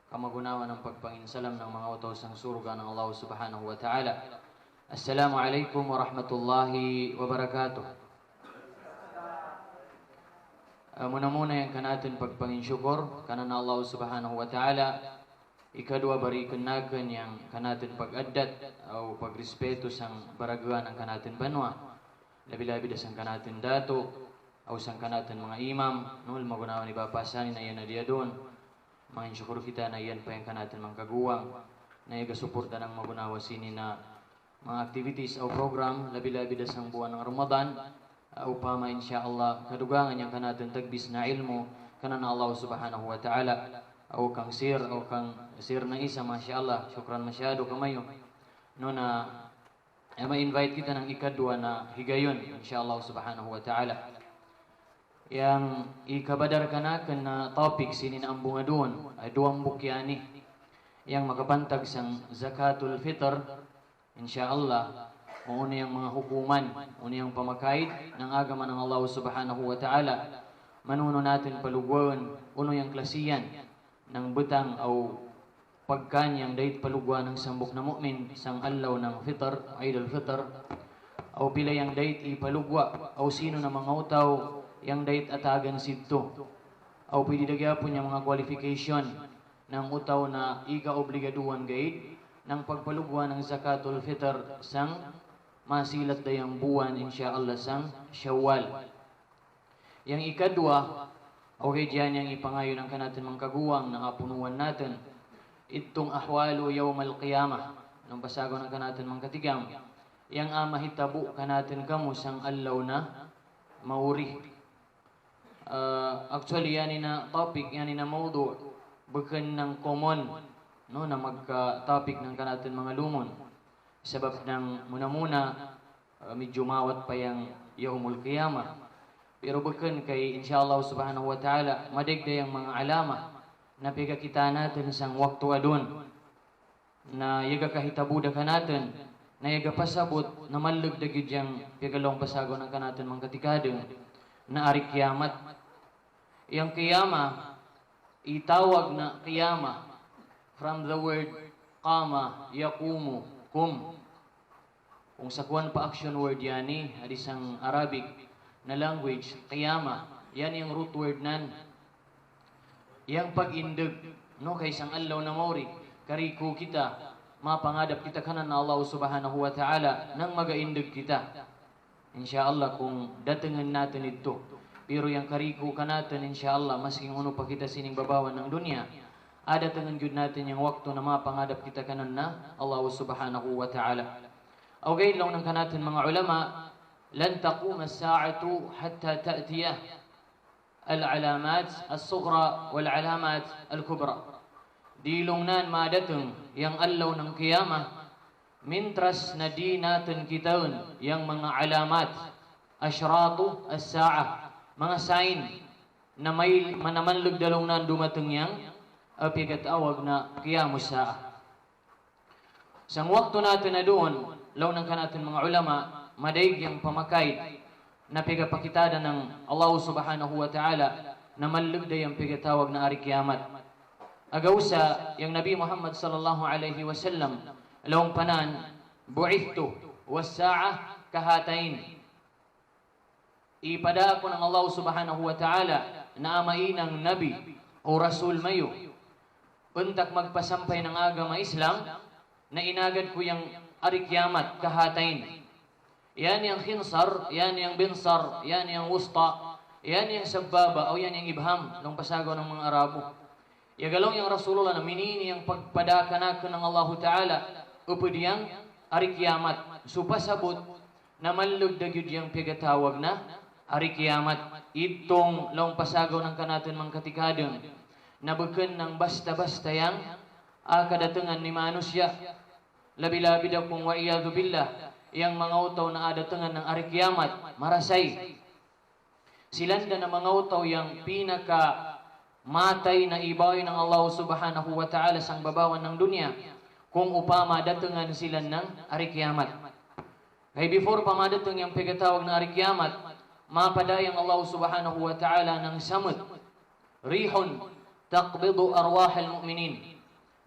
kamagunawan ng pagpanginsalam ng mga utos ng surga ng Allah subhanahu wa ta'ala. Assalamualaikum warahmatullahi wabarakatuh. Muna-muna yang kanatin pagpanginsyukur kanan Allah subhanahu wa ta'ala. Ikadua barikan nagan yang kanatin pag-addat o pagrespeto sang baragawan ng kanatin banwa. Labi-labi dasang kanatin dato o sang kanatin mga imam. Nul magunawan ibapasanin na yan na dia doon. Mga insyukur kita na yan pa yung kanatin mga kaguwang. Na igasuporta ng magunawa sini na mga activities o program. Labi-labi dasang buwan ng Ramadan. Upama insyaallah kadugangan yang kanatin tagbis na ilmu kanan Allah subhanahu wa ta'ala. O kang sir na isa, masyaallah, syukran masyado kamayo. No na ma-invite kita ng ikadwa na higayon, insyaallah subhanahu wa ta'ala. Yang ikabadar kanakan na topic sinin ang bunga doon ay duwang bukyani. Yang makapantag sang zakatul fitr, insyaallah, una yung mga hukuman, una yung pamakait ng agama ng Allah subhanahu wa ta'ala. Manuno natin palugwan, uno yung klasiyan ng butang o pagkanyang dahit palugwa ng sambok na mu'min sang alaw ng fitr, Eid al-Fitr, o pila yung dahit ipalugwa o sino na mga utaw yung dahit atagan sidto o pwede po niya mga qualification ng utaw na ika-obligaduan gaid ng pagpalugwa ng zakatul fitr sang masilat dayang buwan insyaallah sang Syawal. Yang ikadwa, okay, diyan yung ipangayon ng kanatin mga kaguwang na apunuan natin. Itong ahwalu yawmal qiyamah. Nung basago ng kanatin mga katigam. Yang mahitabu kanatin kamo sang alaw na mauri. Actually, yan na topic, yan na maudo. Bukan ng common, no, na magka-topic ng kanatin mga lumon. Sabab ng muna-muna, medyo mawat pa yung yawmul qiyamah. Pero bukan kay insyaallah subhanahu wa ta'ala madigda yung mga alama na pigakita natin sang waktu adun na yaga kahitabuda ka natin na yaga pasabot na malugdag yung pigalong pasago ng kanatin mga katikadeng na ari kiyamat. Yung kiyama itawag na kiyama from the word qama yaqumu kum. Kung sakwan pa action word yani hadisang Arabic na language, qiyama, yan yung root word nan. Yang pag-indag, no, kay isang alaw na mauri, kariko kita, mapangadap kita kanan na Allah subhanahu wa ta'ala, nang mag-indag kita. Insyaallah, kung datangan natin ito. Pero yung kariko ka natin, insyaallah, masking uno pa kita sining babawan ng dunya, adatangan yun natin yung wakto na mapangadap kita kanan na Allah subhanahu wa ta'ala. Okay, lang ng kanatin mga ulama, لن تقوم الساعة حتى تأتي العلامات الصغرى والعلامات الكبرى. Dilungnan madatang yang alaw ng kiyama mintras na di natin kitaon yang mga alamat asyratu as-sa'a, mga sign na may manamanlog dalungnan dumatang yang pigatawag na kiyamus sa'a. Sang wakto natin na doon, law ng kanatin mga ulama, madaig yung pamakay na pigapakitada ng Allah subhanahu wa ta'ala na malugda yung pigatawag na ari kiyamat. Agawsa yung Nabi Muhammad sallallahu alaihi wasallam lawang panan bu'ithtu was-sa'a kahatain. Ipada ako ng Allah subhanahu wa ta'ala na amainang Nabi o Rasul mayo untak magpasampay ng agama Islam na inagad ko yung ari kiyamat kahatain. Yan yung khinsar, yan yung binsar, yan yung wusta, yan yung sababa, o yan yung ibham, nung pasago ng mga Arabo. Yagalong yung Rasulullah na minini yung pagpadakanakan ng Allah Ta'ala, upod yung ari kiyamat. Supasabot na malugdag yun yung pigatawag na ari kiyamat. Itong laong pasago ng kanatan mga katikadang, nabukan ng basta-basta yung kadatangan ni manusya. Labi-labi daw kung wa'iyadu billah, yang mga utaw na adatangan ng ari kiyamat, marasay. Silanda na mga utaw yang pinaka matay na ibawin ng Allah subhanahu wa ta'ala sang babawan ng dunya kung upama datangan sila ng ari kiyamat. Kaya before pamadatang yung pigatawag na ari kiyamat, mapadayang Allah subhanahu wa ta'ala ng samud, rihon taqbidu arwahal mu'minin.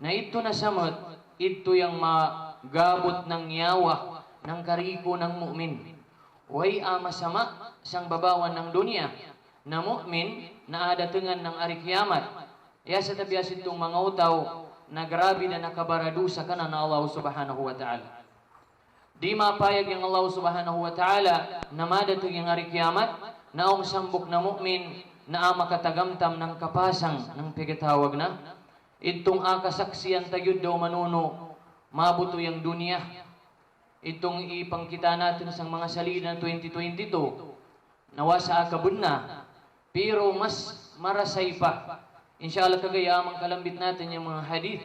na ito na samot, ito yung magabot ng yawa ng kariko ng mu'min. Way masama sang babawan ng dunya na mu'min na adatungan ng ari kiyamat. Ya sa tabias itong mga utaw na grabe na nakabaradu sa kanan na Allah subhanahu wa ta'ala. Di mapayag yung Allah subhanahu wa ta'ala na madatong yung ari kiyamat na ang sambok na mu'min na makatagamtam ng kapasang ng pigatawag na itong akasaksiyan tagyod daw manuno mabuto yung dunya. Itong ipangkita natin sa mga salida ng 2022 nawa sa akabun na pero mas marasay pa. Inshallah kagayamang kalambit natin yung mga hadith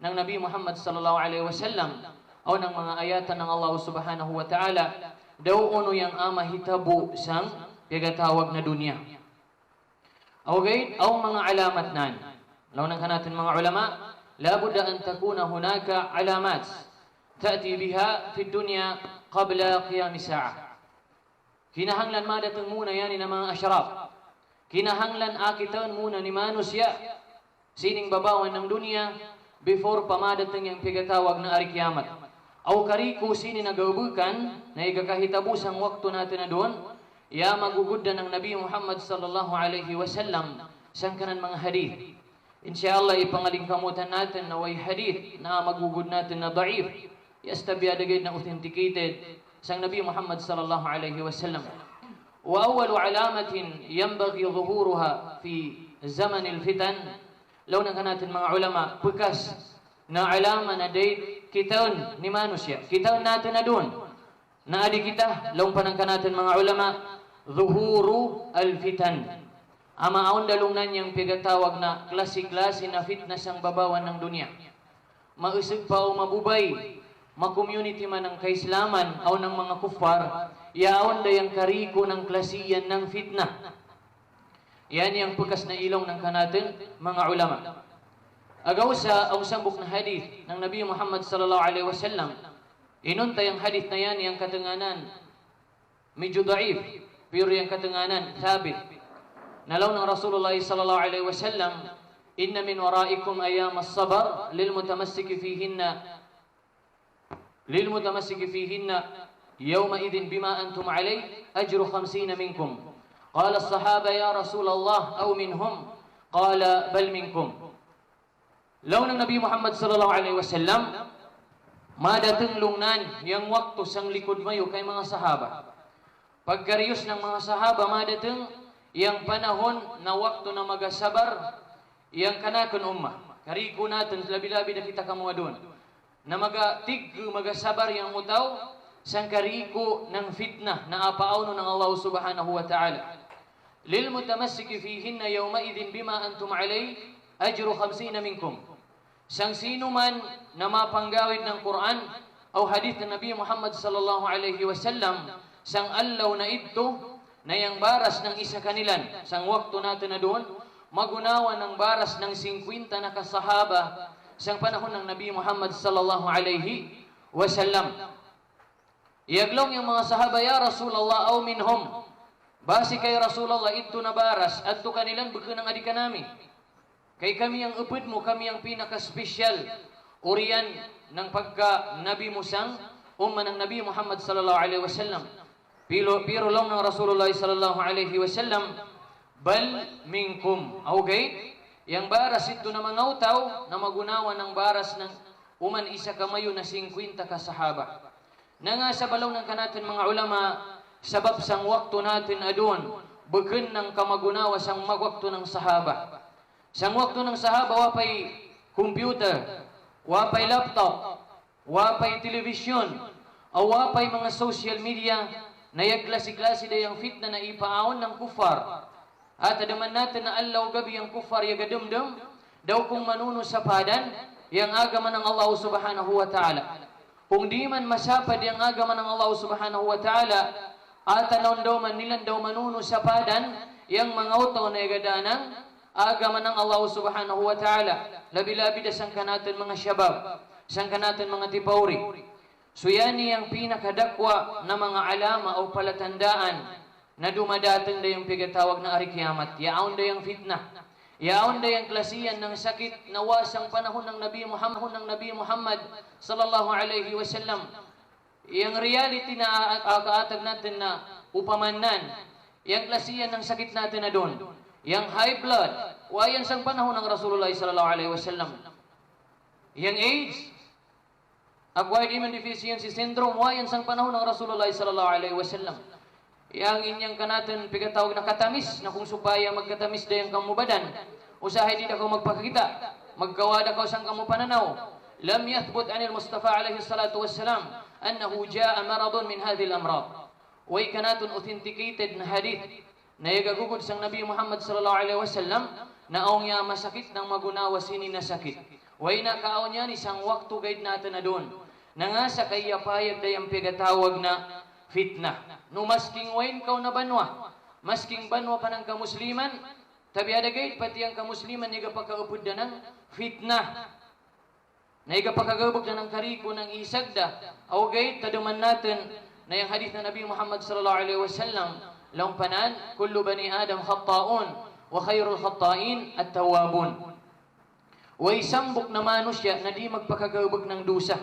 ng Nabi Muhammad sallallahu alaihi wasallam o ng mga ayatan ng Allah subhanahu wa ta'ala daw uno yung hitabo sang pigatawag na dunya. Okay, ang mga alamat nan. Launan ka natin mga ulama, labudda an takuna hunaka alamat ta'ti biha fi dunya qabla qiyam sa'a. Kinahanglan madatang muna yan ng mga asyraf. Kinahanglan akitan muna ni manusia sining babawan ng dunya before pamadatang yung pigatawag na ari kiyamat. Aw kariko sini nagaubukan na igakahitabusang waktu natin na doon, ya magugudda ng Nabi Muhammad sallallahu alaihi wasallam sang kanan mga hadith. Insyaallah ipangalingkamutan natin na way hadith na magugud natin na da'if. Yastabiadagay na authenticated sang Nabi Muhammad sallallahu alaihi wasallam. Wa awwalu alamatin yanbaghi dhuhuruha fi zaman al-fitan. Law na natin mga ulama, bukas na alama na date kitaon ni manusia. Kitaon natin na doon. Na adi kita, law panangka natin mga ulama, dhuhuru al-fitan. Ama aon dalungnan yung pigatawag na klase-klase na fitness ang babawan ng dunya. Mausig pa o mabubay, ma-community man ng kaislaman o ng mga kufar, yaon da yung kariko ng klasiyan ng fitna. Yan yung pukas na ilong ng kanatin, mga ulama. Agaw sa ang sambok na hadith ng Nabi Muhammad sallallahu alaihi wasallam, inuntay ang hadith na yan, yung katanganan, medyo da'if, pero yung katanganan, thabit. Nalaw ng Rasulullah sallallahu alaihi wasallam, inna min waraikum ayam as-sabar lilmutamassiki fihinna yawma idin bima antum alay ajru 50 minkum. Qala as-sahaba ya Rasulullah aw minhum? Qala bal minkum. Law ng Nabi Muhammad sallallahu alaihi wasallam madateng lungnan yang waktu sang likod mayo kay mga sahaba. Pagkaryos ng mga sahaba madateng yang panahon na waktu na magasabar yang kanakon ummah. Kariko natin labi-labi na kita kamuha doon. Na magasabar yang utaw sang kariko ng fitnah na apauno ng Allah subhanahu wa ta'ala. Lil mutamassiki fihinna yawma idin bima antum alay ajru 50 minkum. Sang sino man na mapanggawid ng Quran o hadith ng Nabi Muhammad sallallahu alaihi wasallam sang allaw na ito na yang baras ng isa kanilan sang waktu natin na doon magunawa ng baras ng 50 na kasahaba sang panahon ng Nabi Muhammad sallallahu alaihi wasallam. Iaglong yung mga sahaba, ya Rasulullah aw minhum. Basi kay Rasulullah ito na baras at to kanilang buka ng adika nami. Kay kami ang upod mo, kami ang pinaka-special urian ng pagka-nabi mo sang ng Nabi Muhammad sallallahu alaihi wasallam. Pero lang ng Rasulullah sallallahu alaihi wasallam, bal minkum. Okay? Yang baras ito na mga utaw na magunawa ng baras ng isa kamayo na 50 kasahaba. Na nga sa balaw ng kanatin mga ulama, sabab sang waktu natin adun, bukan ng kamagunawa sang magwakto ng sahaba. Sang waktu ng sahaba, wapay computer, wapay laptop, wapay television, o wapay mga social media, na klase-klase dayang fitna na ipaawon ng kufar. At adaman natin na allaw gabi ang kufar yagadumdum, daw kung manuno sa padan, yang agaman ng Allah subhanahu wa ta'ala. Kung di man masapad yang agaman ng Allah subhanahu wa ta'ala, at anon daw man nilan daw manuno sa padan, yang mga utaw na igadanang, agaman ng Allah subhanahu wa ta'ala. Labi-labi da sang kanatan mga syabab, sang kanatan mga tipawri. So yan ang pinakadakwa na mga alama o palatandaan na dumadatang da yung pigatawag na ari kiyamat. Yaon da yung fitna. Yaon day ang klasiyan ng sakit na wasang panahon ng Nabi Muhammad sallallahu alaihi wasallam. Yang reality na kaatag natin na upamanan, yang klasiyan ng sakit natin na doon. Yang high blood, wayan sang panahon ng Rasulullah sallallahu alaihi wasallam. Yang AIDS, acquired immune deficiency syndrome, wayan sang panahon ng Rasulullah sallallahu alaihi wasallam. Yang inyang kanatin pigatawag na katamis, na kung supaya magkatamis dayang kamubadan, usahay di na ko magpakita, magkawada ko sang kamu pananaw. Lam yathbut anil Mustafa alaihi salatu wassalam, annahu jaa maradun min hadhil amrad. Way kanatun authenticated na hadith, na igagugod sang Nabi Muhammad sallallahu alaihi wasallam, na aong niya masakit ng magunawa sini na sakit. Way na kaaw niya ni sang waktu guide natin na doon, na nga sa kayapayag dayang pigatawag na fitnah. No masking wain kau na banwa, masking banwa pa ng kamusliman, tabi adagay pati ang kamusliman niga pagkaupod na ng fitnah, na iga pagkagabog na ng kariko ng isagda. Awagay taduman natin na yung hadith na Nabi Muhammad sallallahu alaihi wasallam, lampanan kullu bani adam khatta'un wa khairul khatta'in at-tawwabun. Way sambok na manusya na di magpakagabog ng dusa,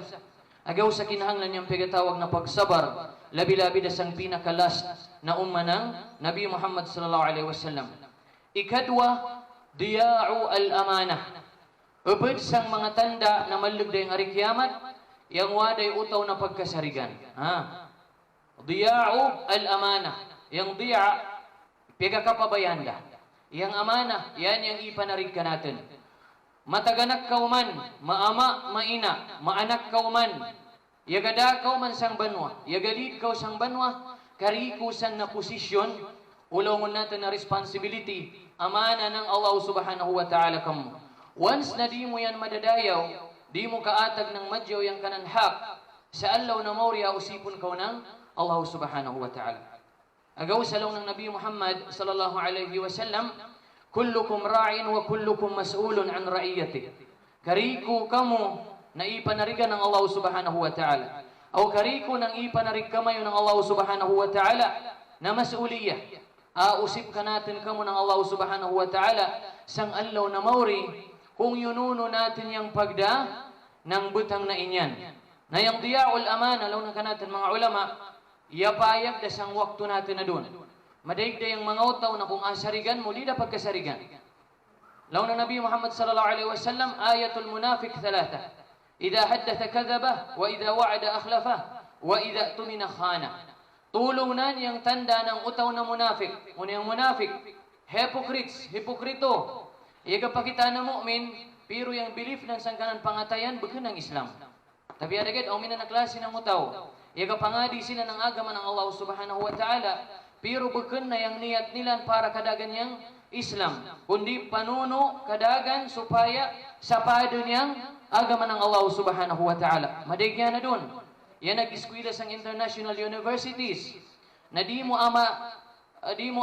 agaw sa kinahanglan niyang pigatawag na pagsabar, labi-labi na sang pinakalas na umanang Nabi Muhammad sallallahu alaihi wasallam. Ikadwa, diya'u al-amanah. Ubod sang mga tanda na malug dayang ari kiyamat, yang waday utaw na pagkasarigan. Diya'u al-amanah. Yang diya, pigakapabayanda. Yang amanah, yan yang ipanarig ka natin. Mataganak kauman, maama, maina, maanak kauman, yagada kauman sang banwa, yagalid kau sang banwa, karikusan na posisyon, ulongon natin na responsibility, amana ng Allah subhanahu wa ta'ala kamu. Once na di mo yan madadayaw, di mo kaatag ng madyaw yang kananhak, sa allaw na mauriya usipon kau ng Allah subhanahu wa ta'ala. Agaw sa law ng Nabi Muhammad sallallahu alaihi wasallam, kullukum ra'in wa kullukum mas'ulun an ra'iyati. Kariko kamo na ipanarigan ng Allah subhanahu wa ta'ala. O kariko nang ipanarig kamayo ng Allah subhanahu wa ta'ala na mas'uliyah. Ausip ka natin kamo ng Allah subhanahu wa ta'ala sang allaw na mauri kung yununo natin yung pagda ng butang na inyan. Na yung diya'ul amana, law na ka natin mga ulama, yapayag da sang waktu natin na doon. Madaigda yung mga utaw na kung asarigan, muli na pagkasarigan. Law na Nabi Muhammad sallallahu alaihi wasallam, ayatul munafik thalatha. Idha haddatha kadhaba, wa idha wa'ada akhlafa, wa idha tumina khana. Tulunan yung tanda ng utaw na munafik. Una yung munafik, hypocrites, hipokrito. Iyaga pakita na mu'min, pero yung belief ng sangkanan pangatayan, bukan ng Islam. Tapi adagad, o mina na klase ng utaw. Iyaga pangadi sila ng agama ng Allah subhanahu wa ta'ala, pero bukan na yung niyat nila para kadagan yang Islam, kundi panuno kadagan supaya sapado niyang agama ng Allah subhanahu wa ta'ala. Madigyan na dun. Yan nag-eskwela sang international universities na di mo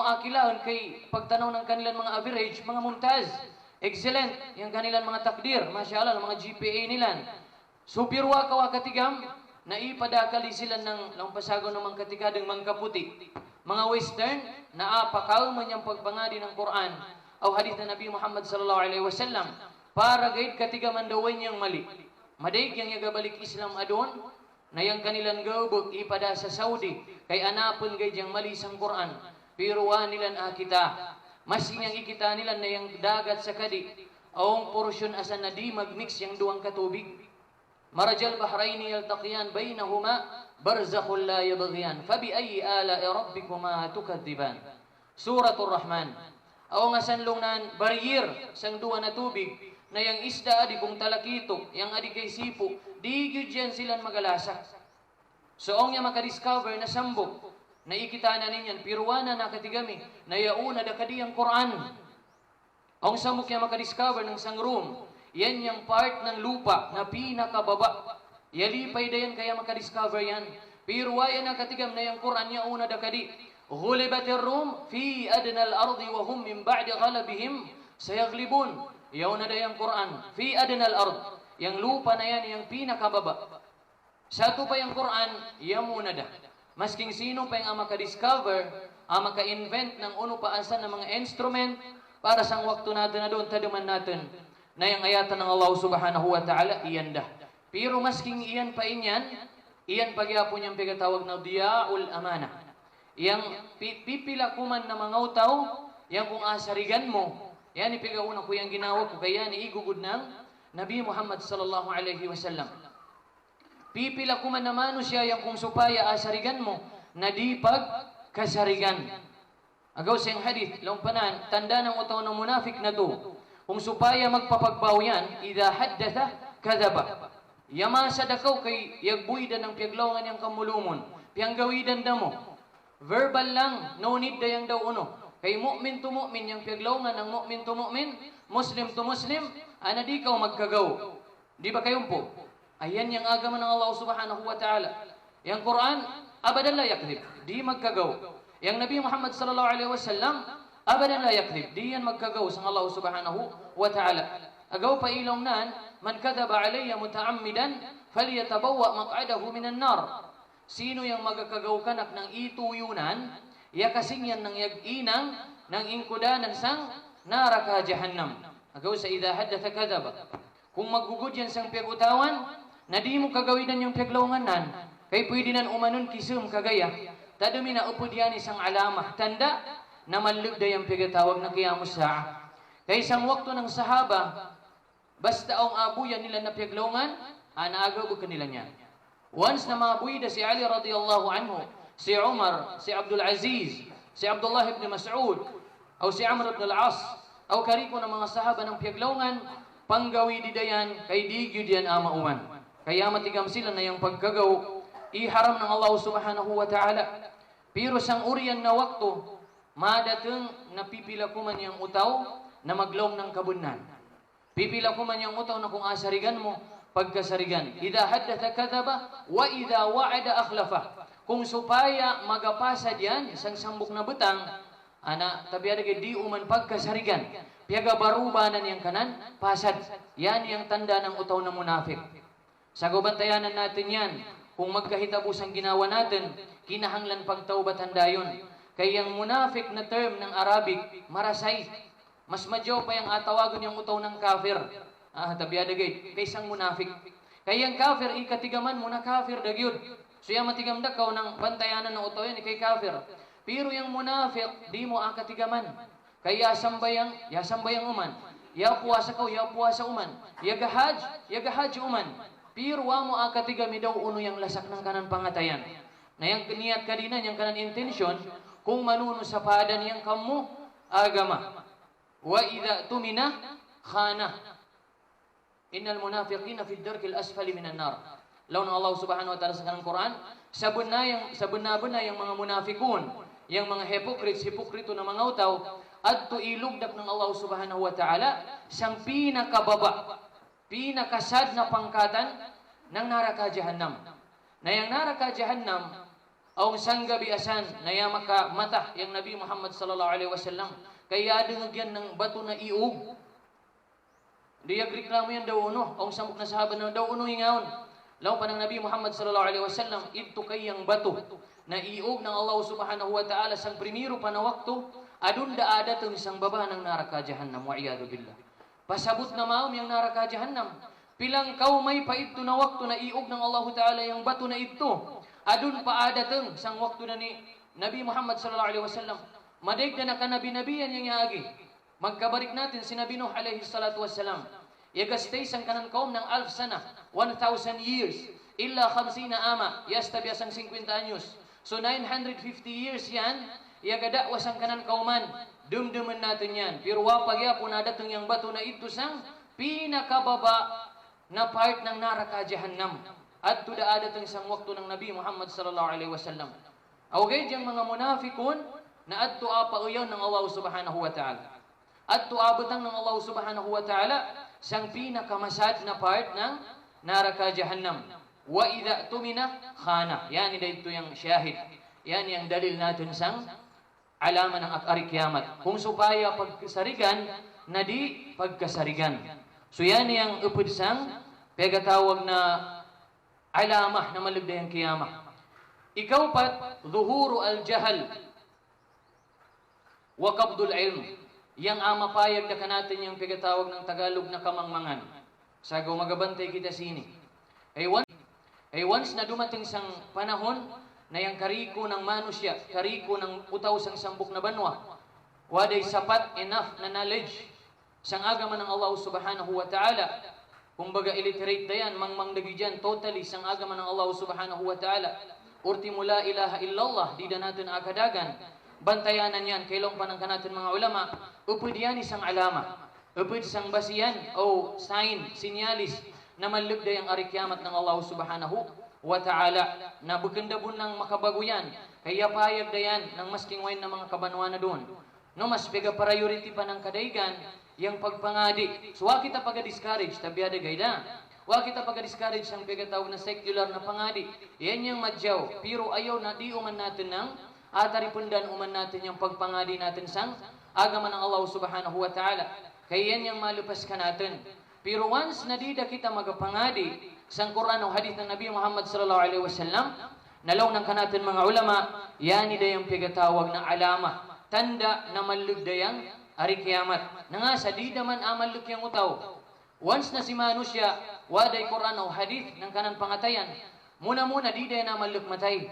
akilaon kay pagtanaw ng kanilang mga average, mga mumtaz, excellent, yung kanilang mga takdir, masyaallah, mga GPA nila. Supirwa kawa katigam, na ipadakali sila ng lampasago ng mga katikadang mga kaputi. Mga western, na apakaw man yung pagbangadi ng Quran o hadith na Nabi Muhammad sallallahu alaihi wasallam para gayud katigaman dawan niyang mali. Madaig yang yagabalik Islam adon na yung kanilang gawbog ipada sa Saudi kay anapon gayud yang mali sang Quran. Pero wa nilan kita. Mas yang ikita nilan na yung dagat sa kadi o porsyon asan na di magmix yung duwang katubig. Marajal bahraini yaltaqiyan bainahuma barzakhul la yabghiyan fabi ayyi ala'i rabbikuma tukadziban. Suratul Rahman. Aw nga sanlungnan barrier sang duwa na tubig na yang isda adi kung talakito, yang adi kay sipo, di gyud yan silang magalasa. So ong nga makadiscover na sambok na ikita na ninyan piruwana na katigami na yauna da kadi ang Quran. Ong sambok nga makadiscover ng sang room, yan yung part ng lupa na pinakababa. Yalipay da yan kaya makadiscover yan. Pero yan ang katigam na yung Quran niya una da kadi. Ghulibatir Rum fi adnal ardi wa hum min ba'di ghalabihim sayaglibun. Yaw na da yung Quran. Fi adnal ard. Yung lupa na yan yung pinakababa. Sa ito pa yung Quran, yan muna da. Masking sino pa yung makadiscover, maka-invent ng uno paasan ng mga instrument, Para sang waktu natin na doon, tadaman natin na yung ayatan ng Allah subhanahu wa ta'ala, iyan dah. Pero masking iyan pa inyan, iyan pagyapon yung pigatawag na diyaul amana. Yang pipila kuman na mga utaw, yang kung asarigan mo, yan ipigauna ko yung ginawa ko, kaya ni igugod ng Nabi Muhammad sallallahu alaihi wasallam. Pipila kuman naman siya yang kung supaya asarigan mo, na di pagkasarigan. Agaw sa hadith, lampanan, tanda ng utaw ng munafik na to, kung supaya magpapagbaw yan, idha haddatha kadaba. Yamasa dakaw kay yagbuidan ng piyaglawangan yung kamulumon, piyanggawidan da mo. Verbal lang, no need da yang daw uno. Kay mu'min to mu'min, yung piyaglawangan ng mu'min to mu'min, Muslim to Muslim, ana di kaw magkagaw. Di ba kayong po? Ayan yung agaman ng Allah subhanahu wa ta'ala. Yang Quran, abadan la yakdib, di magkagaw. Yang Nabi Muhammad sallallahu alaihi wasallam, abadan la yakdib, di yan magkagaw sa Allah subhanahu wa ta'ala. Agaw pa ilong nan, man kadaba alayya mutaammidan, falyatabawwa maq'adahu minan nar. Sino yung magkagaw kanak ng ituyunan, yakasing yan ng yag-inang, ng ingkudanan sang naraka jahannam. Agaw sa idha haddatha kadaba. Kung maggugod yan sang piyag-utawan, na di mo kagawidan yung piyaglawangan nan, kay pwede nan umanon kisum kagaya, tadumi na upod yan isang alamah, tanda na manlugda yung pigatawag na kiyamus sa'a. Kay isang wakto ng sahaba, basta ang abuyan nila na piyaglawangan, anaagaw ko kanila niya. Once na maabuyda si Ali radiyallahu anhu, si Umar, si Abdul Aziz, si Abdullah ibn Mas'ud, o si Amr ibn al-As, o kariko ng mga sahaba ng piyaglawangan, panggawi di dayan, kay digyo diyan amauman. Kaya matigam sila na yung pagkagaw, iharam ng Allah subhanahu wa ta'ala. Pero sang uriyan na wakto, madatang napipila ko man yung utaw na maglong ng kabunan. Pipila ko man yung utaw na kung asarigan mo, pagkasarigan. Idha haddatha kadaba, wa idha wa'ada akhlafa. Kung supaya magapasa diyan, isang sambok na butang, ana, tabiada kay di uman pagkasarigan. Piyaga barubanan yung kanan, pasad. Yan yung tanda ng utaw na munafik. Sa gubantayanan natin yan, kung magkahitabos ang ginawa natin, kinahanglan pagtaubatan dayon. Kaya yung munafik na term ng Arabic, marasay. Mas madyo pa yung atawagan yung utaw ng kafir. Tabiada gay, kaysang munafik. Kaya yung kafir, ikatigaman mo na kafir dagyod. So yung matigamda ka ng bantayanan ng utaw yan, kay kafir. Pero yung munafik, di mo akatigaman. Kaya yasambayang uman. Ya puasa ka, ya puasa uman. Ya gahaj uman. Pero wa mo akatigami daw uno yung lasak ng kanan pangatayan. Na yung niyat kadina, yung kanan intention, kung manuno sa padan yung kamu, agama. Wa idha tumina, khana. Innal munafiqina fi ad-darkil asfali minan nar. Law na Allah subhanahu wa ta'ala sa kanang Quran, sabun na yung mga munafikun, yung mga hipokrito na mga utaw, at ilugdak ng Allah subhanahu wa ta'ala, siyang pinakababa, pinakasad na pangkatan ng naraka jahannam. Na yung naraka jahannam, ang sanggabi asan, na yung mata, yung Nabi Muhammad sallallahu alaihi wasallam, kaya dungagyan ng bato na iug. Di agreklamo yan daw uno, ang samok na sahabat na daw uno hingaon. Law pa ng Nabi Muhammad sallallahu alaihi wasallam, ito kayang bato, na iug ng Allah subhanahu wa ta'ala, sang primero pa na wakto, adun da ada itong isang baba ng naraka jahannam, wa'iyadu billah. Pasabot na maam yung naraka jahannam. Pilang kaumay pa ito na wakto na iog ng Allah Ta'ala yung bato na ito. Adun pa adatang sang wakto na ni Nabi Muhammad sallallahu alaihi wasallam. Madig na nakanabi-nabiyan yung yaagi. Magkabarik natin si Nabi Nuh alaihi salatu wassalam. Yagastay sang kanan kaum ng 1,000 sana, 1,000 years. Illa 50 ama, yastabi asang 50 anyos. So 950 years yan, yagadakwa sang kanan kauman. Dumduman natin yan. Pero wapag yapon adatang yung bato na ito sang pinakababa na part ng naraka jahannam. At tuda adatang isang wakto ng Nabi Muhammad sallallahu alaihi wasallam. Awagay diyang mga munafikun na adto apa uyaw ng Allah subhanahu wa ta'ala. Adto abutang ng Allah subhanahu wa ta'ala sang pinakamasad na part ng naraka jahannam. Wa idha tumina khana. Yan ito yung syahid. Yan yung dalil natin sang alaman ng akari kiamat. Kung supaya pagkasarigan, na di pagkasarigan. So yan yung upod sang pegatawag na alamah na malugda yung kiamah. Ikaw pat, zuhuru al-jahal wa qabdul ilm. yang mapayag na kanatin yung pigatawag ng Tagalog na kamangmangan. Sagaw magabantay kita sini. Once na dumating sang panahon na yung kariko ng manusya, kariko ng utaw sang sambok na banwa, waday sapat enough na knowledge sang agaman ng Allah subhanahu wa ta'ala. Kumbaga illiterate dayan, mangmang dagidyan totally sang agaman ng Allah subhanahu wa ta'ala. Urti mula ilaha illallah, di na natin akadagan. Bantayanan yan, kailong panangka natin mga ulama, upod yan isang alama. Upod isang basiyan o sign, sinyalis, na malugday ang arikiamat ng Allah subhanahu wa ta'ala. Na bukandabon ng makabago yan, kaya payag dayan ng masking wain ng mga kabanwa na doon. No, mas pega priority pa ng kadaigan, yung pagpangadi. So, wa kita pag-discourage, tabiada gayda. Wa kita pag-discourage ang pigatawag na secular na pangadi. Yan yung madyaw. Pero ayaw na di uman natin ng ataripundan uman natin yung pagpangadi natin sang agaman ng Allah subhanahu wa ta'ala. Kaya yan yung malupas ka natin. Pero once na di da kita magpangadi sang Quran o hadith ng Nabi Muhammad sallallahu alaihi wasallam, nalaw ng kanatin mga ulama, yan ida yung pigatawag na alama. Tanda na malugdayang ari kiamat. Na nga sa di daman amaluk yung utaw. Once na si manusya, waday Quran o hadith ng kanan pangatayan, muna di dayan amaluk matay.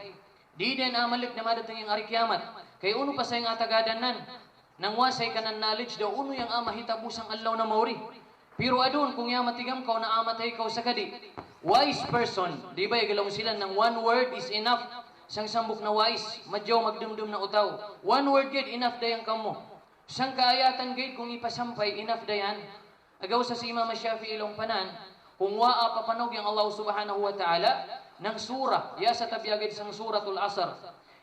Di dayan amaluk na madating yung ari kiamat. Kaya uno pa sa yung atagadan nan, nang wasay ka ng knowledge daw, uno yung mahita mo sang allaw na mauri. Pero adun, kung yung matigam ka na amatay ka sa kadi, wise person, di ba yung sila ng one word is enough. Sang sambok na wise, madyaw magdumdum na utaw. One word gid, enough dayan ka mo. Sang kaayatan gid, kung ipasampay, enough dayan. Agaw sa si Imam Shafi'i ilong panan, kung waa papanog yung Allah subhanahu wa ta'ala, ng surah, ya sa tabiagid sang suratul asr.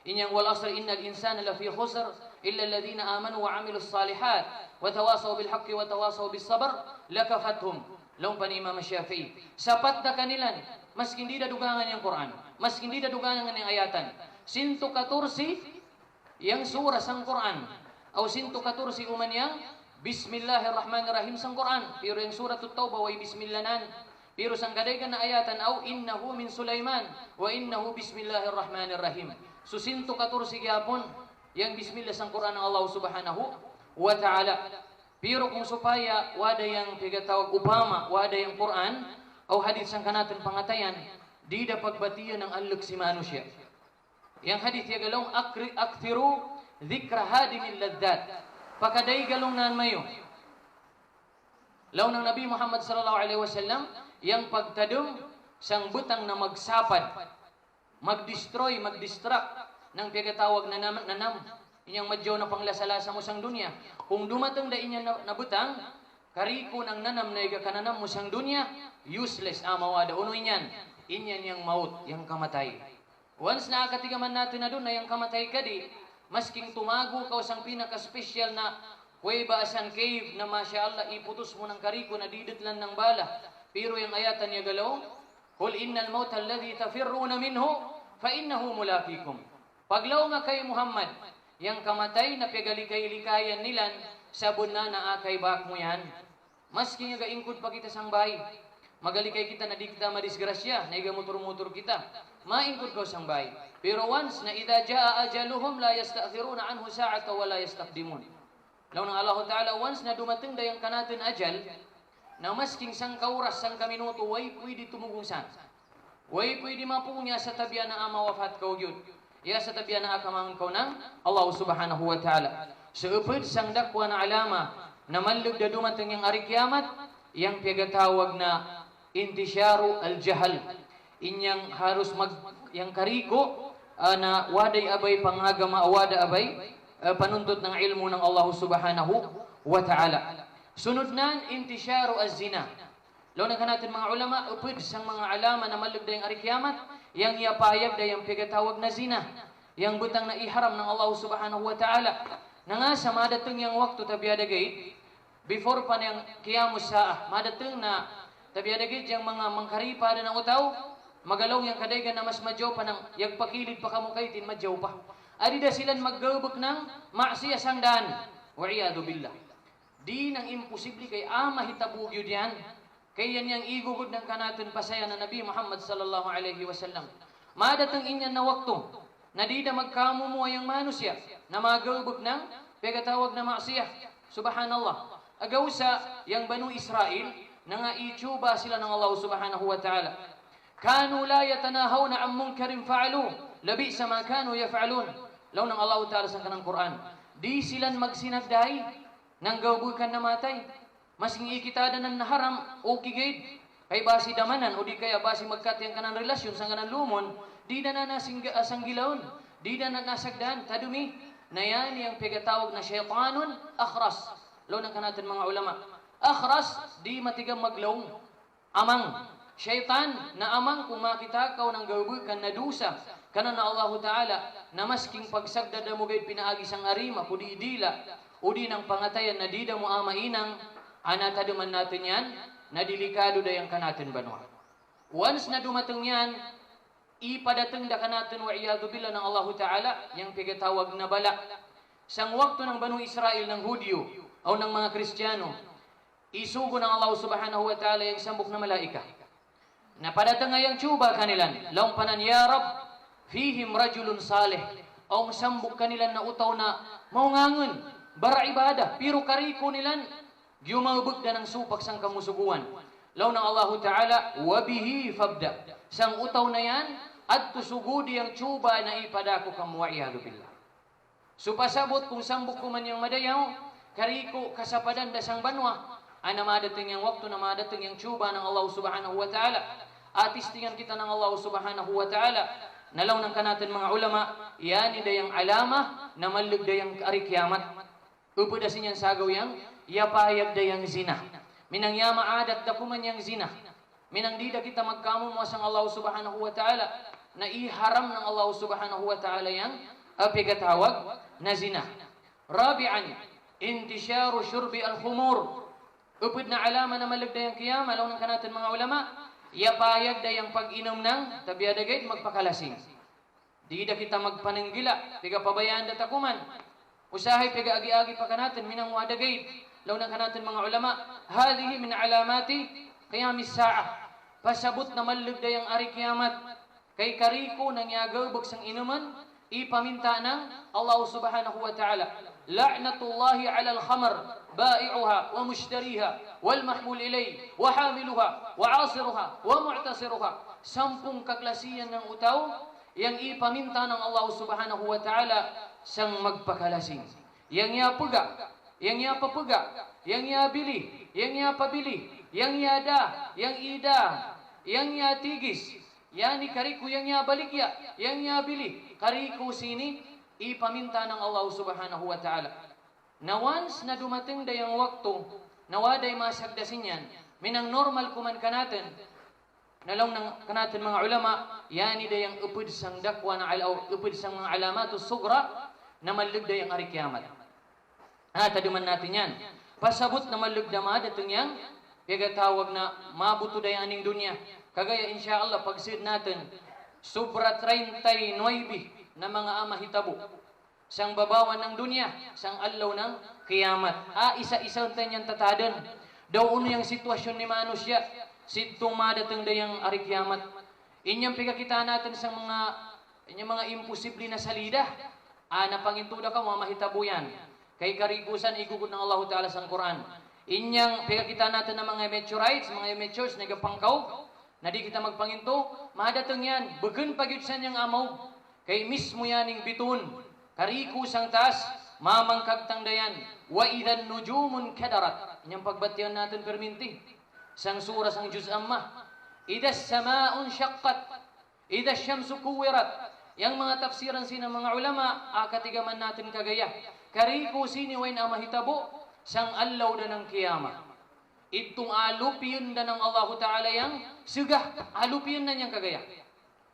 Inyang wal asr, innal insana lafi khusr, illa alladhina amanu wa amilus salihat, wa tawasaw bil haqqi wa tawasaw bis sabr, lakafathum. Long pa ni Imam Shafi'i. Sapat na kanilan, mas hindi da dugangan yung Quran, mas hindi da dugangan yung ayatan. 114 yang surah sang Quran, o 114 uman yang Bismillahirrahmanirrahim sang Quran. Pero yung surat At-Taubah way bismillahan. Pero sang kadaygan na ayatan, aw innahu min Sulaiman wa innahu bismillahirrahmanirrahim. So 114 gyapon yang bismillah sang Quran ng Allah subhanahu wa ta'ala. Pero kung supaya wada yang pigatawag upama, wada yang Quran o hadith sang kanatan pangatayan, di da pagbatiyan ng alok si manusya. Yang hadith ya galong akthiru dhikra hadimil laddat. Pakaday galong nan mayo. Law ng Nabi Muhammad sallallahu alaihi wasallam, yang pagtadong sang butang na magsapad, magdestroy, magdistract ng pigatawag na nanam. Inyang madyaw na panglasalasa mo sang dunya. Kung dumatang da inya na butang, kariko ng nanam na igakananam mo sang dunya, useless amawada. Uno inyan yang maut, yang kamatay. Once na akatigaman natin na doon na yung kamatay ka di, masking tumago ka sang pinaka-special na kuweba asan cave na masya Allah, iputos mo ng kariko na diditlan ng bala. Pero yung ayatan niya galaw, Qul innal mawta alladhi tafirruna minhu, fa innahu mulaqikum. Paglaw nga kay Muhammad, yang kamatay na pigalikay-likayan nilan, sabon na akay bak mo yan. Maski nga gaingkod pa kita sang bay, magalikay kita na di kita madisgrasya, na igamutur-mutur kita, maingkod ko sang bay. Pero once na idha jaa ajaluhum, la yasta'thiruna anhu sa'ata wa la yastaqdimun. Law ng Allah Ta'ala, once na dumating dayang kanatin ajal, na masking sang kauras, sang kaminuto, way pwede tumugungsan. Way pwede mapunya sa tabiya na ama wafat kau yun. Ya sa tabiya na akamangan kau ng Allah Subhanahu wa Ta'ala. Sa upod sang dakwa na alama, na manlug na dumating yung ari kiamat, yang piagatawag na intisyaru al-jahal. Inyang harus yang kariko, na waday abay pangagama, wada abay, panuntut ng ilmu ng Allah Subhanahu wa Ta'ala. Sunod nan, intisyaru az-zina. Law na natin mga ulama, upod sang mga alama na malug dayang ari kiamat, yang yapayag dayang pigatawag na zina, yang butang na iharam ng Allah Subhanahu wa Ta'ala. Na nga sa madatong yang waktu tabiadagay, before pa niyang kiyamus saah, madatong na tabiadagay yang mga mangkaripa na ng utaw, magalaw yang kadaygan na mas madyaw pa ng yagpakilid pa kamukaitin, madyaw pa. Adida silang maggawbok ng maksiya sang daan. Wa'iyadu billah. Di nang imposible kay mahitabog yun yan. Kaya yan yung igugod ng kanatun pasaya na Nabi Muhammad sallallahu alaihi wasallam. Madatang inyan na wakto, na di na magkamumuha yung manusya, na magawbog ng pegatawag na maksiya. Subhanallah. Agaw sa yang Banu Israel, nangaichuba sila ng Allah subhanahu wa ta'ala. Kanu la yatanahawna an munkarin fa'alu, labi sa ma kanu yaf'alun. Law ng Allah ta'ala sa kanang Quran. Di silan magsinagday, nang gawbukan na matay. Masing ikitada ng naharam o kigid. Kay basi damanan o di kaya basi magkat yang kanang relasyon sa kanang lumon, di na nasanggilaon, di na nasagdan, tadumi, na yan yung pigatawag na syaitanun, akhras. Law ng kanatan mga ulama. Akhras, di matigang maglaong. Amang. Syaitan na amang kung makita ka ng gawbukan na dusa, kanan na Allah Ta'ala, na masking pagsagdada mo gayud pinaagi sang arima, kudi idila, o di ng pangatayan na di da mo amainang, anataduman natin yan, na delikado dayang kanatin banwa. Once na dumateng yan, ipadateng da kanatin wa iyadu billah ng Allah Ta'ala, yung pigatawag na bala. Sang wakto ng Banu Israel ng Hudyo, o ng mga Kristiyano, isugo ng Allah Subhanahu wa Ta'ala yung sambok na malaika. Napadateng ngayang tsuba kanilan, laong panan, Ya Rab, fihim rajulun salih, o sambok kanilan na utaw na maungangon, bara ibadah, pero kariko nilan, giyumabog na ng supak sang kamusuguan. Law ng Allah Ta'ala, wabihi fabda. Sang utaw na yan, at tusugudi ang tsuba na ipadako kamuwa'iyadu billah. So pasabot kung sambok ko man yung madayaw, kariko kasapadan da sang banwa, ana madating yung wakto na madating yung tsuba ng Allah Subhanahu wa Ta'ala. Atistingan kita ng Allah Subhanahu wa Ta'ala. Nalaw ng kanatin mga ulama, yan idayang alama na malug dayang arikiyamat. Upudasin yan sagaw yang, yapayag dayang zina. Minang yama adat da kuman yang zina. Minang dida kita magkamon mo sang Allah Subhanahu wa Ta'ala na iharam ng Allah Subhanahu wa Ta'ala yang apigatawag na zina. Rabi'an, intisyaru syurbi al-khumur. Upod na alama na malug dayang kiyama, law ng kanatin mga ulama, yapayag dayang pag-inom ng tabiadagay magpakalasing. Dida kita magpananggila, piga pabayaan da takuman. Usahay piga agi-agi pa kanatin minang wadagay. Law ng kanatin mga ulama, hadihi min alamati qiyamis sa'a. Pasabot na malug dayang ari kiyamat. Kay kariko nang yagawbog sang inuman, ipaminta ng Allah Subhanahu wa Ta'ala. La'natullahi 'ala al-khamr bai'uha wa mushtariha wal mahmul ilay wa hamiluha wa 'asiruha wa mu'tasiruha. Sampung kaklasiyan ng utaw yang ipaminta ng Allah Subhanahu wa Ta'ala sang magpakalasing. Yang yapuga, yang yapapuga, yang yabili, yang yapabili, yang yada, yang ida, yang yatigis, yani kariku yang yabaligya, yang yabili, kariku sini ipaminta ng Allah Subhanahu wa Ta'ala. Na once na dumating dayang wakto, nawaday masagdasin yan, minang normal kuman kanatin, nalaw ng kanatin mga ulama, yani dayang upod sang dakwa na alaw, upod sang mga alamatus sugra, na malug dayang ari kiyamat. Taduman natin yan. Pasabot na malug na madatong yan, pigatawag na mabuto dayang aning dunya. Kagaya insyaallah pagsid natin, sobra 39 na mga mahitabo. Sang babawan ng dunya, sang alaw ng kiyamat. Isa-isa tanyang tatadan. Daw uno yung sitwasyon ni manusya, sitong madatang dayang ari kiyamat. Inyang pigakita natin sa inyang mga imposible na salida. Napangintuda ka, mga mahitabo yan. Kay karigusan, igugod ng Allah Ta'ala sa Quran. Inyang pigakita natin ng mga meteorites, mga meteors, nagapangkaw, na di kita magpanginto, madatang yan, bagan pagyud sa niyang amaw. Kay mismo yaning bitun, kariku sang taas, mamangkag tangdayan, wa idan nujumun kadarat. Inyang pagbatiyan natin perminti. Sang sura sang juz ammah. Idas samaun syaqqat, idas syamsu kuwirat. Yang mga tafsiran sinang mga ulama, katigaman natin kagaya. Kariku sini wain amahitabo, sang allaw na ng kiyama. Itong alupiyon na ng Allah Ta'ala yang sugah, alupiyon na niyang kagaya.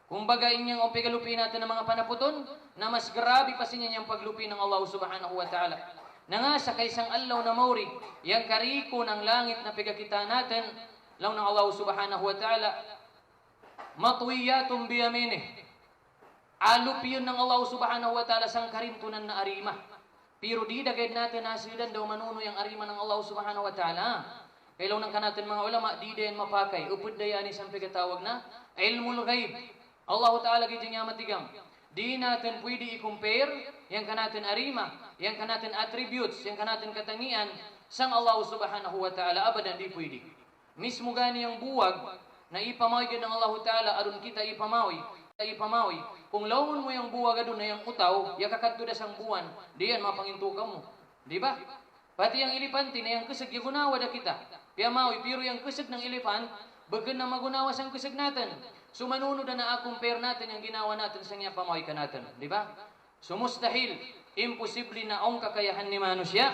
Kung bagayin niyang opigalupi natin ng mga panaputon, na mas grabe pa siya niyang paglupi ng Allah Subhanahu wa Ta'ala. Na nga sa kaisang allaw na mauri, yang kariko ng langit na pigakita natin, law ng Allah Subhanahu wa Ta'ala, matwiyatong biyaminih. Alupiyon ng Allah Subhanahu wa Ta'ala sang karintunan na arima. Pero di dagay natin nasidan daw manuno yung arima ng Allah Subhanahu wa Ta'ala. Kailaw ng kanatin mga ulama, di dayan mapakay. Upod dayani sang pigatawag na ilmul ghaib. Allah Ta'ala gijing yamatigam. Di natin pwede i-compare yang kanatin arima, yang kanatin attributes, yang kanatin katangian sang Allah subhanahu wa ta'ala. Abadan di pwede. Mismo gani yung buwag na ipamawi ng Allah ta'ala aron kita ipamawi. Kung lawan mo yung buwag adun na yung utaw, yakakadto da sang buwan, diyan mapanginto ka mo. Di ba? Pati yung elefante na yung kusag, yagunawa da kita. Piyamawi, pero yung kusag ng elefant, bagan na magunawa sang kusag natin. So manunod na compare natin yung ginawa natin sa nga pamawi ka natin. Di ba? So mustahil, imposible na ang kakayahan ni manusia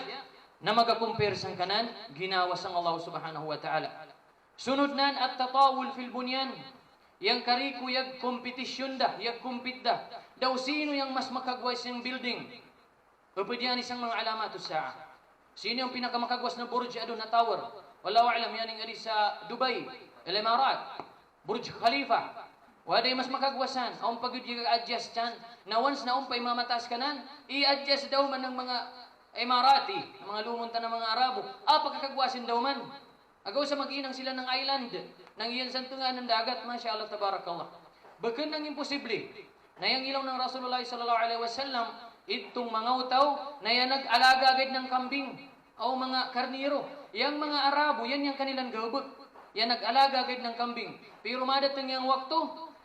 na magakumpare sang kanan, ginawa sang Allah subhanahu wa ta'ala. Sunod nan at tatawul fil bunyan. Yang kariku yag kompetisyon da, yag compete da. Daw sino yung mas makagwas yung building? Kapag isang mga alamatos sa sino yung pinakamakagwas na burj adun na tower? Wallahu a'lam, yan yung sa Dubai, Emirat, Burj Khalifa. Waday mas makagwasan. Ang pagod yung adjust yan. Na once na umpay mamatas ka nan, i-adjust daw man ng mga Emirati, mga lumunta ng mga Arabo. Pagkakagwasin daw man. Agaw sa mag-inang sila ng island, nang iyan santungan ng dagat, Masya Allah, tabarakallah. Bakan nang imposible, na yung ilaw ng Rasulullah sallallahu alaihi wasallam, itong mga utaw, na yan nag-alaga agad ng kambing, o mga karniro. Yang mga Arabo, yan yung kanilang gawbot. Yan nag-alaga agad ng kambing. Pero madating yung waktu,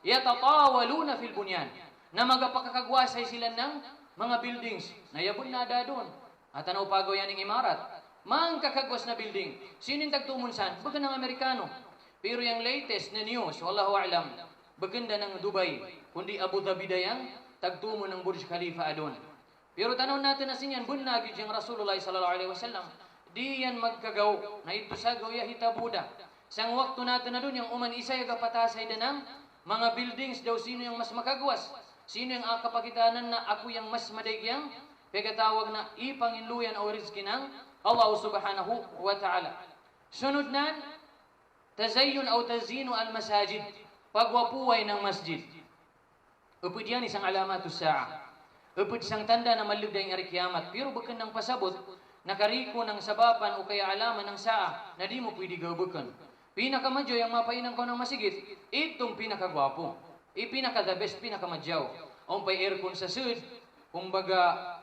yatatawaluna fil bunyan. Na magapakakagwasay sila ng mga buildings. Nayabon na doon. At ano pagaw yan ng Imarat? Mang kakagwas na building. Sino yung tagtumunsan? Baga ng Amerikano. Pero yung latest na news, wallahu a'lam, baganda ng Dubai, kundi Abu Dhabi dayang tagtumo ng Burj Khalifa adon. Pero tanaw natin na sinyan, bunagid yung Rasulullah sallallahu alaihi wasallam, di yan magkagaw, na ito sa gawya hitabuda. Sang waktu natin na doon, yung uman isa yung kapatasay na ng mga buildings daw, sino yung mas makagwas? Sino yung kapakitanan na ako yung mas madagyang? Pagkatawag na ipanginluyan o rizki ng Allah subhanahu wa ta'ala. Sunod nan, tazayyun o tazinu al-masajid. Pagwapuay ng masjid. Upod yan isang alamatus sa'a. Upod isang tanda na malugda yung arikiyamat. Pero bukan ng pasabot, nakariko ng sabapan o kaya alaman ng sa'a na di mo pwede gawbukan. Pinakamadyo yung mapainan ko ng masigit, itong pinakagwapo. Pinaka-the best, pinakamadyaw. Ang pay aircon sa sud, kumbaga,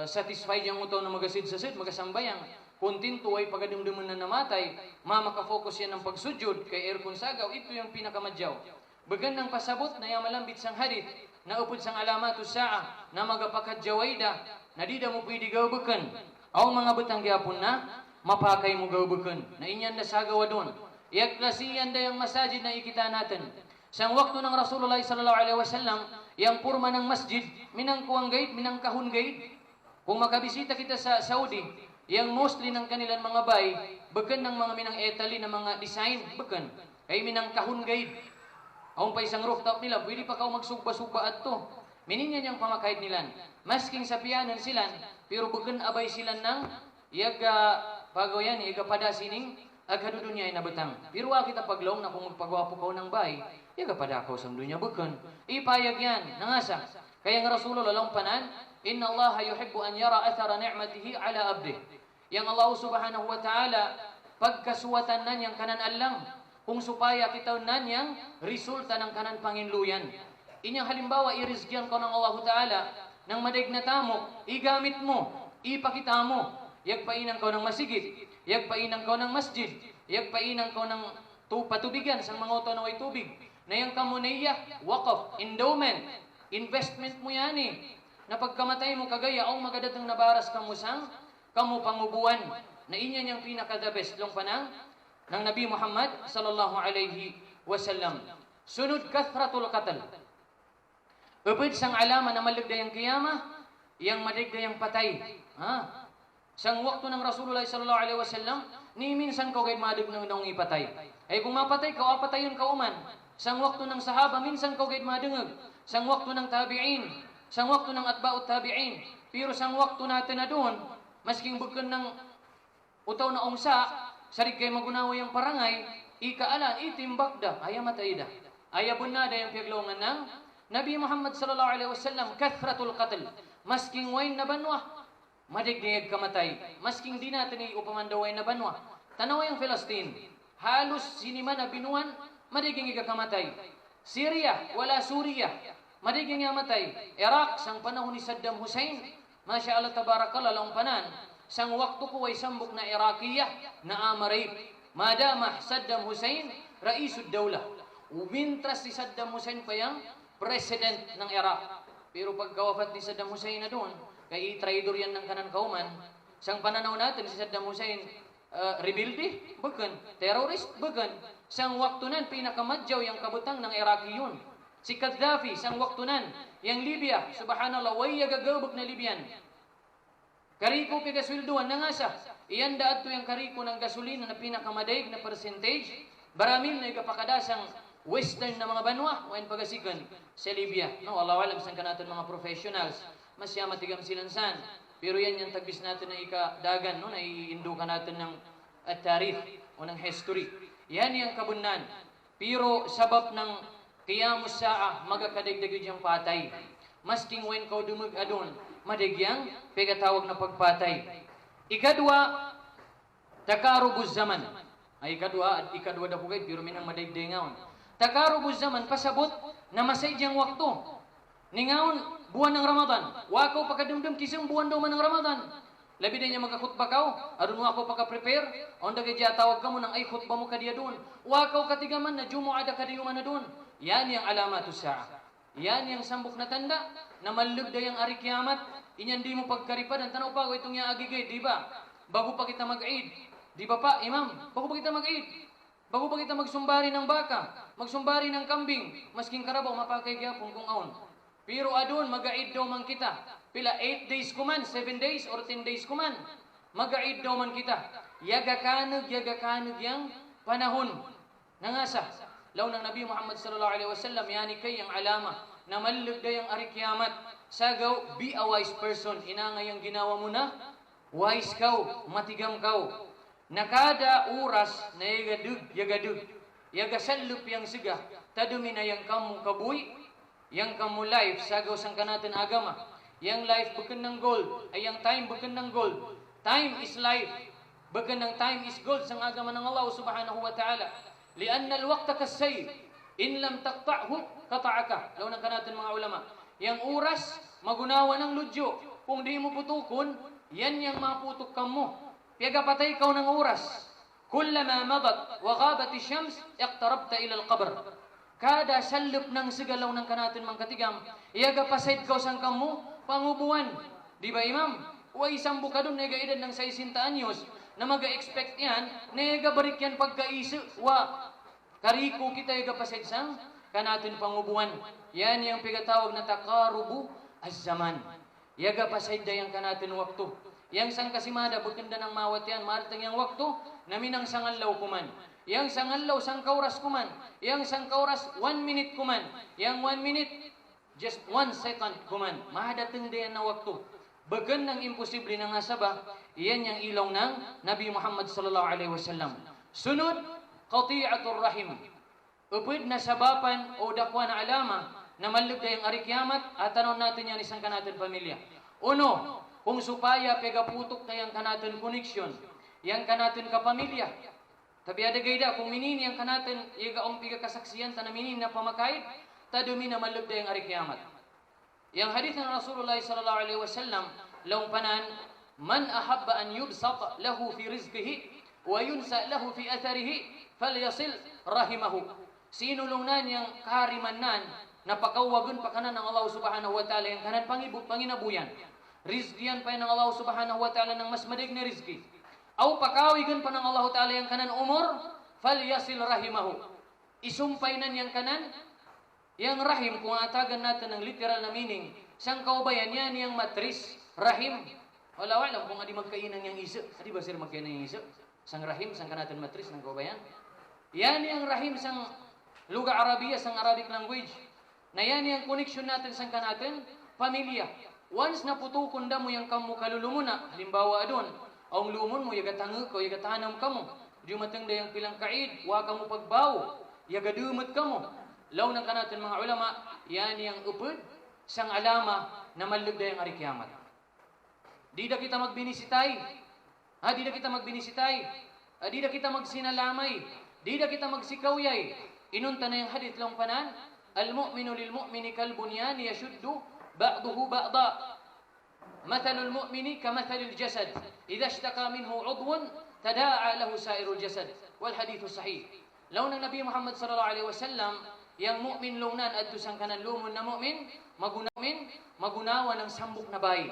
satisfied yung utaw na magasid sa sud, magasambayang. Kontinto ay pagadumduman na namatay, mamaka-focus yan ng pagsujud, kay aircon sagaw, ito yung pinakamadyaw. Bagan ng pasabot na yung malambit sang hadith, na upod sang alamatus sa'a, na magapakadjawayda, na di da mo pwede gawbukan. Ang mga butang gyapon na, mapakay mo gawbukan, na inyan na sagawa doon. Iaklasiyan da yung masajid na ikita natin. Sang waktu ng Rasulullah sallallahu alaihi wasallam, yang purma ng masjid, minang kuwang gate, minang kahun gate. Kung makabisita kita sa Saudi, yang mostly ng kanilang mga bay, bagan ng mga minang Italy na mga design, bagan. Kay minang kahun gate. Ang pa isang rooftop nila, pwede pa kao magsugba-sugba at to. Mininyan yung pamakahit nila. Masking sa piyanan sila, pero bagan abay sila ng yaga pagaw yan, yaga padasining, aghadudunya ay nabatang. Pero kita paglong na kung magpagwapo ko ng bay, yaga padakaw sa dunya bagan. Ipayag yan, nangasa. Kaya nga Rasulullah lampanan, Inna Allah yuhibbu an yara athara ni'matihi ala abdih. Yang Allah subhanahu wa ta'ala, pagkasuwatan nan yang kanan alang, kung supaya kita nan yang resulta ng kanan panginluyan. Inyang halimbawa, irizgyan ko ng Allah ta'ala, ng madig na tamo, igamit mo, ipakita mo, yagpainan ko ng masigit, yagpainan ko ng masjid, yagpainan ko ng patubigan sa mga uto na way tubig, na yung kamunaya, waqaf, endowment, investment mo yan eh. Na pagkamatay mo kagaya, ang magadatang nabaras kang musang, kamu pangubuan, na inyan yung pinaka-the best long panang ng Nabi Muhammad sallallahu alaihi wasallam. Sunod kathratul qatl. Upod sang alaman na maligda yung kiyama, yang maligda yung patay. Sang waktu ng Rasulullah sallallahu alaihi wasallam, ni minsan ko kahit madig ng ipatay. Ay kung mapatay ka, apatayon ka uman. Sang waktu ng sahaba, minsan ko kahit madungag. Sang waktu ng tabi'in, sang waktu ng atba'ut tabi'in. Pero sang waktu natin na doon, masking bukan ng utaw na ongsa, sarig kay magunawa yung parangay, ikaalan, itimbak da, ayamatay da. Ayabun na da yung piaglongan ng Nabi Muhammad sallallahu alaihi wasallam, kathratul qatl. Masking wain na banwa, madigdiyag kamatay. Masking di natin iupamandaway na banwa. Tanaw yung Palestine, halos sinima na binuan, madiging ikakamatay. Syria, wala Suriya. madiging nga matay. Iraq, sang panahon ni Saddam Hussein, Masya Allah tabarakallah, laong panan, sang waktu ko ay sambok na Iraqiyah na amarayip. Madama Saddam Hussein, raisud dawla. Umintras si Saddam Hussein pa yung president ng Iraq. Pero pagkawafat ni Saddam Hussein na doon, kay traidor yan ng kanan kauman, sang pananaw natin si Saddam Hussein, rebelde, bagan, terrorist, bagan. Sang waktu nan, pinakamadyaw yung kabutang ng Iraqi yun. Si Gaddafi, sang waktu nan, yung Libya, subhanallah, way gagabog na Libyan. Kariko pigaswilduan na nga siya. Iyan daad to yung kariko ng gasolina na pinakamadaig na percentage, baramil na ikapakadasang western na mga banwa, wain pagasigan sa Libya. No, Allah alam sang kanatan mga professionals, masya matigam silansan. Pero yan yung tagbis natin na ikadagan, no, na iindu ka natin ng tarikh o ng history. Yan yung kabunan. Pero sabab ng kiyamus saa, magakadagdagid yung patay. Masking when kau dumag adon, madagyang pegatawag na pagpatay. Ikadwa, takarubuz zaman. Ay ikadwa da pugay, pero minang madagday ngaon. Takarubuz zaman, pasabot na masadyang waktu. Ningaon, buwan ng Ramadan. Wakaw pagkadumdum, kisang buwan daw man ng Ramadan. Labi na niya magkakutba kao, aron mo ako pagka-prepare, onda kaya tawag ka mo ng ay khutba mo kadiya doon. Wakaw katigaman na jumu'ada kadiyuman na doon. Yan yung alamatu sa'a. Yan yung sambok na tanda, na malugda yung ari kiamat, inyan di mo pagkaripad, ang tanaw pa ko itong yung agigay, di ba? Bago pa kita mag-aid. Di ba pa, imam? Bago pa kita mag-aid. Bago pa kita magsumbari ng baka, magsumbari ng kambing, masking karabaw, mapakay gyapon kung aon. Pero adon, mag-aid daw man kita. Pila 8 days kuman, 7 days or 10 days kuman. Mag-aid daw man kita. Yagakanag yang panahon. Nangasa. Law ng Nabi Muhammad sallallahu alaihi wasallam, yani kay yung alama na malug da yung ari kiamat. Sagaw, be a wise person. Inangay ang ginawa mo na, wise kau, matigam kau. Nakada oras na yagadug. Yagasalup yang siga. Tadumi na yang kamu kabuy, yang kamu life, sagaw sang kanatin agama. Yang life bukan ng gold, ay yang time bukan ng gold. Time is life. Bukan ng time is gold sang agama ng Allah subhanahu wa ta'ala. Lianna al-waqta kas-sayf. In lam taqta'hu, qata'aka. Law nang kanatin mga ulama. Yang oras, magunawa ng ludyo. Kung di mo putukon, yan yang maputok ka mo. Piyaga patay ka ng oras. Kullama madat wa ghabat ash-shams, iqtarabta ila al-qabr. Kada salup ng sigalaw ng kanatin mga katigam, iyaga pasaid ka sang kamu, pangubuan. Di ba, imam? O isang bukadon, nega edad ng 60 anyos, na mag-expect yan, nega barik yan pagkaiso, wa. Kariko kita iyaga pasaid sang kanatin pangubuan. Yan yung pigatawag na takarubu az-zaman. Iyaga pasaid da yung kanatin waktu. Yang sang kasimada, bukanda ng mawat yan, maratang yung waktu, naminang sangallaw kuman. Yang sangallaw, sang kauras kuman. Yang sang kauras, 1 minute kuman. Yang 1 minute, just 1 second kuman. Mahadating din na waktu. Bagan ng imposible ng asaba, iyan yung ilaw ng Nabi Muhammad sallallahu alaihi wasallam. Sunod, qati'atur rahim. Upid na sabapan o dakwa na alama na malug yung ari kiamat, at tanong natin yan isang kanatin pamilya. Uno, kung supaya pegaputok na yung kanatin koneksyon, yang kanatin kapamilya. Tabi ada gayda, kung minini yang kanatin, igaong piga kasaksiyan, ta na minini na pamakaid, tadumi na malugda yung ari kiamat. Yang hadith ng Rasulullah sallallahu alaihi wasallam, laung panan, man ahabba an yubsat lahu fi rizqihi, wa yunsa lahu fi atharihi, falyasil rahimahu. Sino lungnan yang kaharimanan, napakawagun pa kanan ng Allah subhanahu wa ta'ala, yang kanan panginabuyan. Rizkiyan pa ng Allah subhanahu wa ta'ala ng mas madig na rizki. Aw pakawigan pa ng Allah ta'ala yang kanan umur, falyasil rahimahu. Isumpay nan yang kanan, yang rahim, kung atagan natin ng literal na meaning, sang kaubayan yan yang matris, rahim. Wala kung adi magkainan yang isa. Adi ba sir magkainan yang isa? Sang rahim, sang kanatan matris ng kaubayan. Yan yang rahim sang luga Arabiya, sang Arabic language. Na yan yung connection natin sang kanatin, pamilya. Once na putukon da mo yung kamu kalulumuna, halimbawa adon, ang lumon mo, yagatangag ko, yagatanam ka mo. Di matang da yung pilang kaid, wa ka mo pagbaw, yagadumot ka mo. Law ng kanatin mga ulama, yan yung upod, sang alama na malug da yung ari kiamat. Di da kita magbinisitay, di da kita magbinisitay, di da kita magsinalamay, di da kita magsikawyay. Inunta na yung hadith lang panan, al-mu'minu lil-mu'mini kal-bunyan yashuddu ba'duhu ba'da. Mathalul mu'mini kamathalil jasad. Idza ishtaka minhu 'udwun tada'a lahu sa'irul jasad. Wal hadithu sahih. Law ng Nabi Muhammad sallallahu alaihi wasallam yang mu'min lungnan adto sang kanan lumon na mu'min magunawa ng sambok na bay.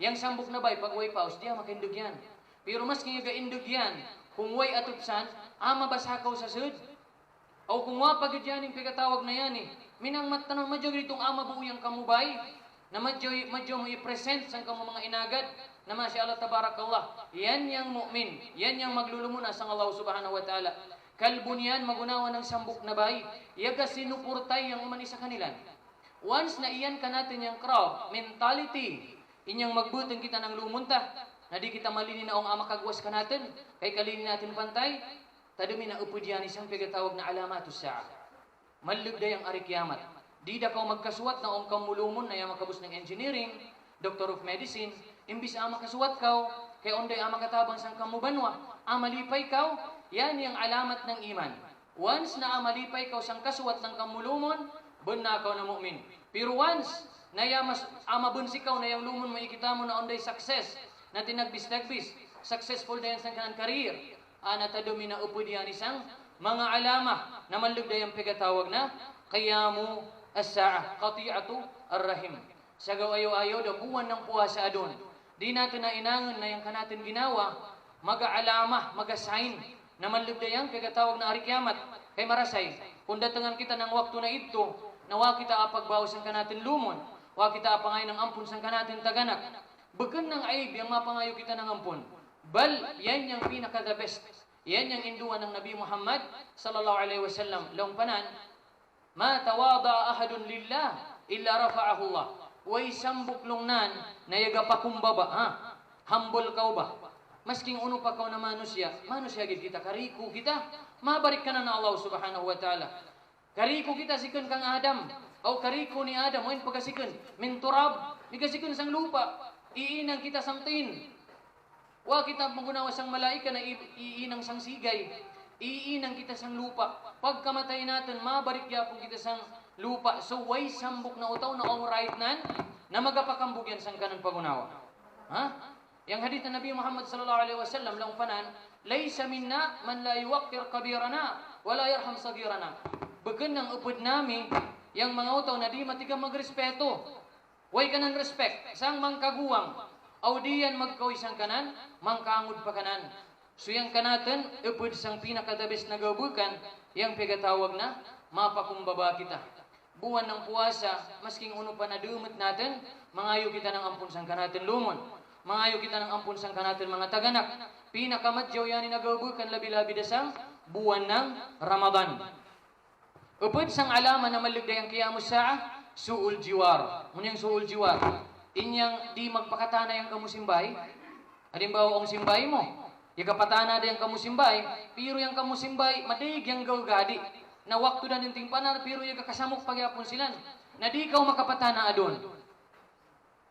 Yang sambok na bay pag way paus diya makindog yan. Pero mas kaya gaindog yan kung way atupsan ama basakaw sa sud. O kung wa pagid yan yung pigatawag na yan minang matanong madyo ditong ama buuyang kamubay na madyo mo i-present sa kamo mga inagad na masyaallah tabarakallah. Yan yang mu'min, yan yang maglulumuna sa Allah subhanahu wa ta'ala. Kalbunyan magunawa ng sambok na bay, yaga sinupurtay yang umani sa kanilan. Once na iyan ka natin yung crowd mentality, inyang magbutang kita ng lumunta, na di kita malini na ang ama kagwas ka natin, kay kalini natin pantay, tadumi na upod yan isang pigatawag na alamatus sa'a. Malugday ang arikiyamat. Di da ka magkasuwat na ang kamulumon na yung makabus ng engineering, doctor of medicine, imbis ama kasuwat ka, kay onday ama katabang sang kamubanwa, amalipay ka, yan yung alamat ng iman. Once na amalipay ka sang kasuwat ng kamulumon, bunna ka na mu'min. Pero once na yamas amabunsi ka na yung lumon mo ikita mo na onday success, na tinagbis-tagbis, successful na yan sang kanang career, natadumi na upod yan isang mga alama na malugday ang pigatawag na qiyamu as-sa'a, qati'atu ar-rahim. Sa gawayo-ayo da buwan ng puwasa adon. Di natin na inangan na yung kanatin ginawa, mag-aalama, mag-sign na malugday ang pigatawag na arikiyamat. Kay marasay, kung datangan kita ng waktu na ito, na wa kita apagbawas ang kanatin lumon, wa kita apangay ng ampun sang kanatin taganak, bagan ng aib yung mapangayo kita ng ampun. Bal, yan yung pinaka-the best. Yan yung induan ng Nabi Muhammad sallallahu alaihi wasallam. Lampanan, ma tawada ahadun lillah illa rafa'ahu Allah. Way sambok lungnan na yaga pakumbaba, humble kau ba? Masking uno pa kau na manusya gid kita, kariku kita, mabarik ka na Allah subhanahu wa ta'ala. Kariku kita sikon kang Adam, o kariku ni Adam, o in pagkasikon, min turab, ikasikon sang lupa, iinang kita samtin. Wa kita magunawa sang malaika na iinang sang sigay, iinang kita sang lupa. Pagkamatay natin, mabarik yapon kita sang lupa. So, way sambok na utaw na all right na magapakambog yan sang kanang pagunawa. Yang hadith na Nabi Muhammad sallallahu alaihi wasallam lang panan, laysa minna man la yuwaqqir kabirana wala yarham sagirana. Bagan ng upod nami, yang mga utaw na di matigang magrespeto. Way kanan respect, sang mangkaguwang. Audiyan magkawisang kanan, mangkangod pa kanan. So yang kanatan, upod sang pinakadabis na gabukan, yang pigatawag na, mapakumbaba kita. Buwan ng puwasa, masking uno pa na dumot natin, mangayo kita ng ampun sang kanatin lumon. Mangayo kita ng ampun sang kanatin mga taganak. Pinakamadyaw yan nagabukan labi-labi dasang buwan ng Ramadan. Upod sang alaman na malugday ang kiyamus sa'a, suul jiwar. Munyang suul jiwar. Inyang di magpakatana yung kamusimbay. Halimbawa ang simbay mo, yakapatana da yung kamusimbay, pero yung kamusimbay, madig yung gawgadi. Na waktu dan yung tingpanan, pero yung kakasamok pagyapon silan. Na di ikaw makapatana adon.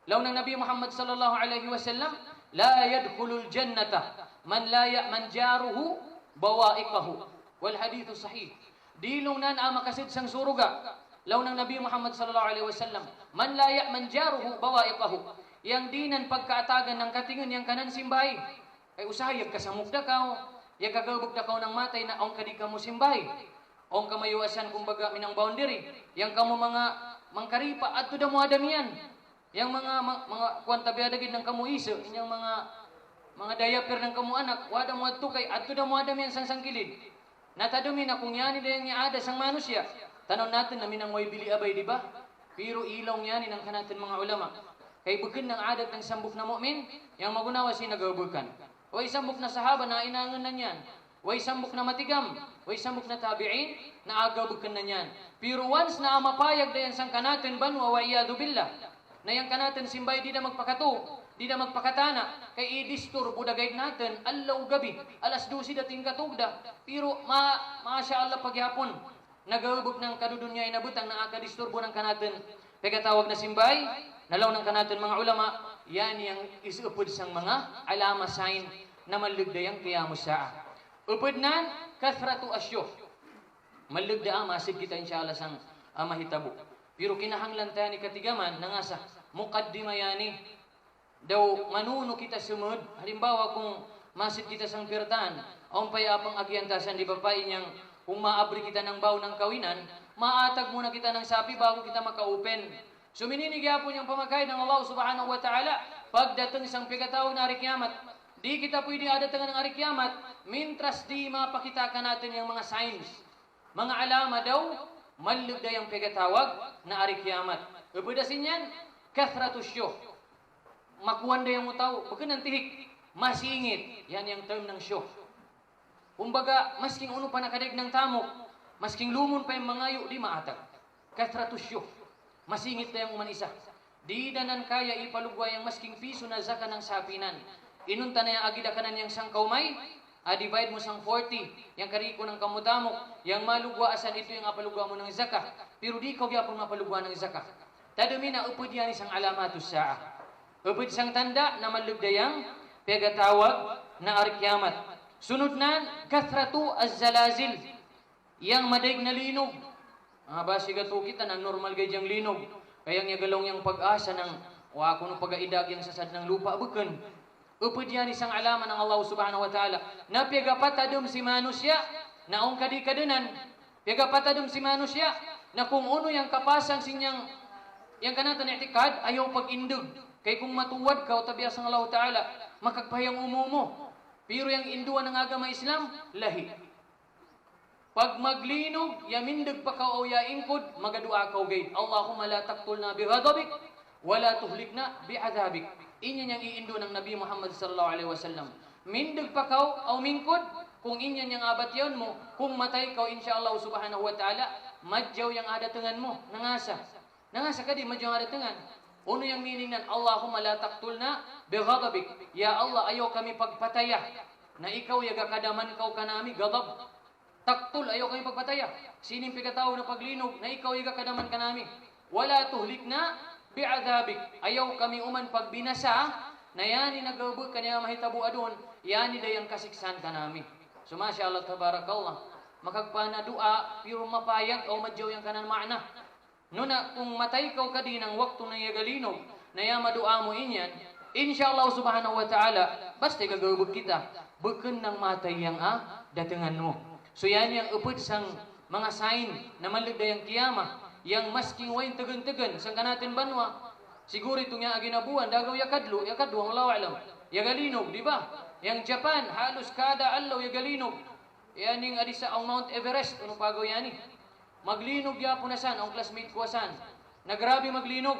Law ng Nabi Muhammad sallallahu alaihi wasallam, la yadkhulul jannata man la ya'man jaruhu bawaikahu. Wal hadithu sahih. Dilong nan makasid sang suruga. Law ng Nabi Muhammad sallallahu alaihi wasallam, man la ya'man jaruhu bawaikahu. Yang dinan pagkaatagan ng katingon yang kanan simbay. Ay usayag kasamok da kao, ya kagabog da kao ng matay na ang kadi kamo simbay. Ang kamayuasan kumbaga minang boundary. Yang kamo mga mangkaripa adto da mo adamian. Yang mga kwantabiadagid ng kamo iso, inyang mga diaper ng kamo anak, wada mo adto kay adto da mo adamian sang sangkilid. Natadumi na kung yani da yang ada sang manusya. Tanon natin na minang way bili abay, di ba? Pero ilaw yani ng kanatin mga ulama. Kay bugin ng adat ng sambok na mu'min, yang magunawa si nagabukan. Way sambok na sahaba na inangan na niyan. Way sambok na matigam. Way sambok na tabi'in na agabukan na niyan. Pero once na mapayag da yan sang kanatin banwa wa iyadu billah. Na yang kanatin simbay di na magpakato, di na magpakatana, kay i-disturbo dagayt natin, allaw gabi, alas 12 dating katugda. Pero masya Allah pagyapon, nagabog ng kadudunyay na butang na akadisturbo ng kanatin. Pagkatawag na simbay, nalaw ng kanatin mga ulama, yan yung isupod sang mga alama sign na malugdayang kiyamus sa'a. Upod nan, kathratu asyo. Malugda masid kita inshallah sang mahitabo. Pero kinahanglan tayo ni katigaman na nga sa mukaddima yani daw manuno kita sumud. Halimbawa kung masid kita sang pirtaan, ang payapang agyantasan di ba pa inyang kung maabri kita ng baw ng kawinan, maatag muna kita ng sapi bago kita maka-open. So mininigya po niyang pamagay ng Allah subhanahu wa ta'ala pagdating sang pigatawag na arikiamat. Di kita pwede adatangan ng arikiamat mintras di mapakita ka natin yung mga signs. Mga alama daw, malugda yung pigatawag na arikiamat. Ubudasin yan, kathratusyo. Makuwanda yung mutaw, pagkanantihik, masingit. Yan yung term ng syo. Kumbaga, masking uno pa nakadig ng tamok, masking lumon pa yung mangayo, di maatag. Kathratusyo. Masingit na yung uman isa. Di danan kaya ipalugwa yung masking piso na zaka ng sapinan. Inunta na yung agida kanan yung sangkaumay, divide mo sang 40, yung kariko ng kamutamok, yung malugwa asan ito yung apalugwa mo ng zaka. Pero di ko gyapon mapalugwa ng zaka. Tadumi na upod yan isang alamatus saa. Upod isang tanda na malugdayang pegatawag na arkiamat. Sunod na, kathratu az-zalazil. Yang madaig na linog. Basi gato kita ng normal gayang linog. Kaya nga galong yung pag-asa ng wako ng pag-aidag yung sasad ng lupa bukan. Upod yan isang alaman ng Allah subhanahu wa ta'ala. Na pigapatadum si manusya, na ang kadikadunan, pigapatadum si manusya, na kung uno yung kapasang sinyang, yung kanatan itikad, ayaw pag-indog. Kaya kung matuwad ka o tabias ng Allah ta'ala, makagpahayang umumo. Pero yung induan ng agama Islam, lahi. Pag maglinog, yamindag pa ka o yaingkod, magadua ka o gay. Allahumma la taqtulna bi ghadabik, wala tuhlikna bi adabik. Inyan yang iindo ng Nabi Muhammad sallallahu alaihi wasallam. Mindag pa ka o mingkod, kung inyan yang abat yan mo, kung matay ka insyaallah subhanahu wa ta'ala, madyaw yang adatangan mo, nangasa. Nangasa ka di, madyaw ang adatangan. Uno yung meaning nan, Allahumma la taqtulna bi ghadabik. Ya Allah, ayaw kami pagpataya. Na ikaw yaga kadaman kau kanami, ghadab. Taktul, ayaw kami pagpataya. Sining pigatawag na paglinog, na ikaw yaga kadaman kanami. Wala tuhlikna bi'adhabik. Ayaw kami uman pagbinasa, na yani nagabot kanya mahitabo adon, yani dayang kasiksan kanami. So masyaallah tabarakallah. Makagpana dua, pero mapayag o madyaw yung kanan maana. Nuna kung matay ka kadi ng waktu na yagalinog, na yama dua mo inyan, insyaallah subhanahu wa ta'ala, basta gagawag kita, bukan ng matay yang datangan mo. So yan yung upod sang mga sign na malugda yung kiyama, yang masking wain tegan-tegan, sang kanatin banwa, siguro ito nga aginabuan, dagaw yakadlo, ang lawalam, yagalinog, di ba? Yang Japan, halos kada alaw yagalinog, yan yung adisa ang Mount Everest, ano pagaw yan eh? Maglinog yapon na san, ang classmate ko san. Nagrabe maglinog.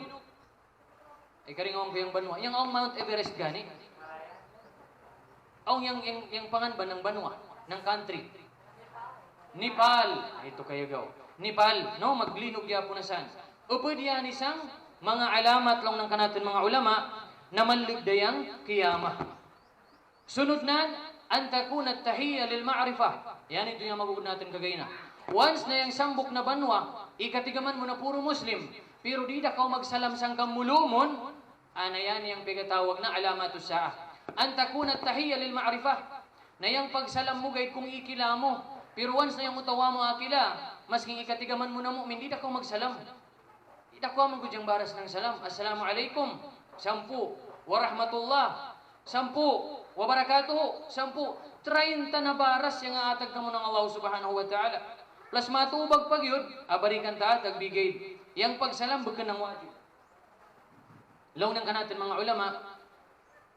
Ay karingawang ko yung banwa. Yang ang Mount Everest gani. Ang yang panganban ng banwa, ng country. Nepal. Ito kayo gaw. Nepal, no? Maglinog yapon na san. Upod yan isang mga alamat lang ng kanatin mga ulama na malugdayang kiyama. Sunod na, antakuna tahiyya lil ma'rifah. Yan ito yung magugod natin kagayna. Once na yung sambok na banwa, ikatigaman mo na puro Muslim, pero di da ka magsalam sang kamulumon, ana yan yung pigatawag na alamatus sa'a. Antakuna tahiyya lil ma'rifah, na yung pagsalam mo gayt kung ikila mo, pero once na yung utawa mo akila, masking ikatigaman mo na mu'min, di da ka magsalam. Di da ka magudyang baras ng salam. Assalamu alaikum, 10, wa rahmatullah, 10, wa barakatuhu, 10, 30 na baras yung atag ka mo ng Allah subhanahu wa ta'ala. Plus matubag pag yun, abarikan ta, tagbigay. Yang pagsalam, bukan ng wajib. Law nang kanatin mga ulama,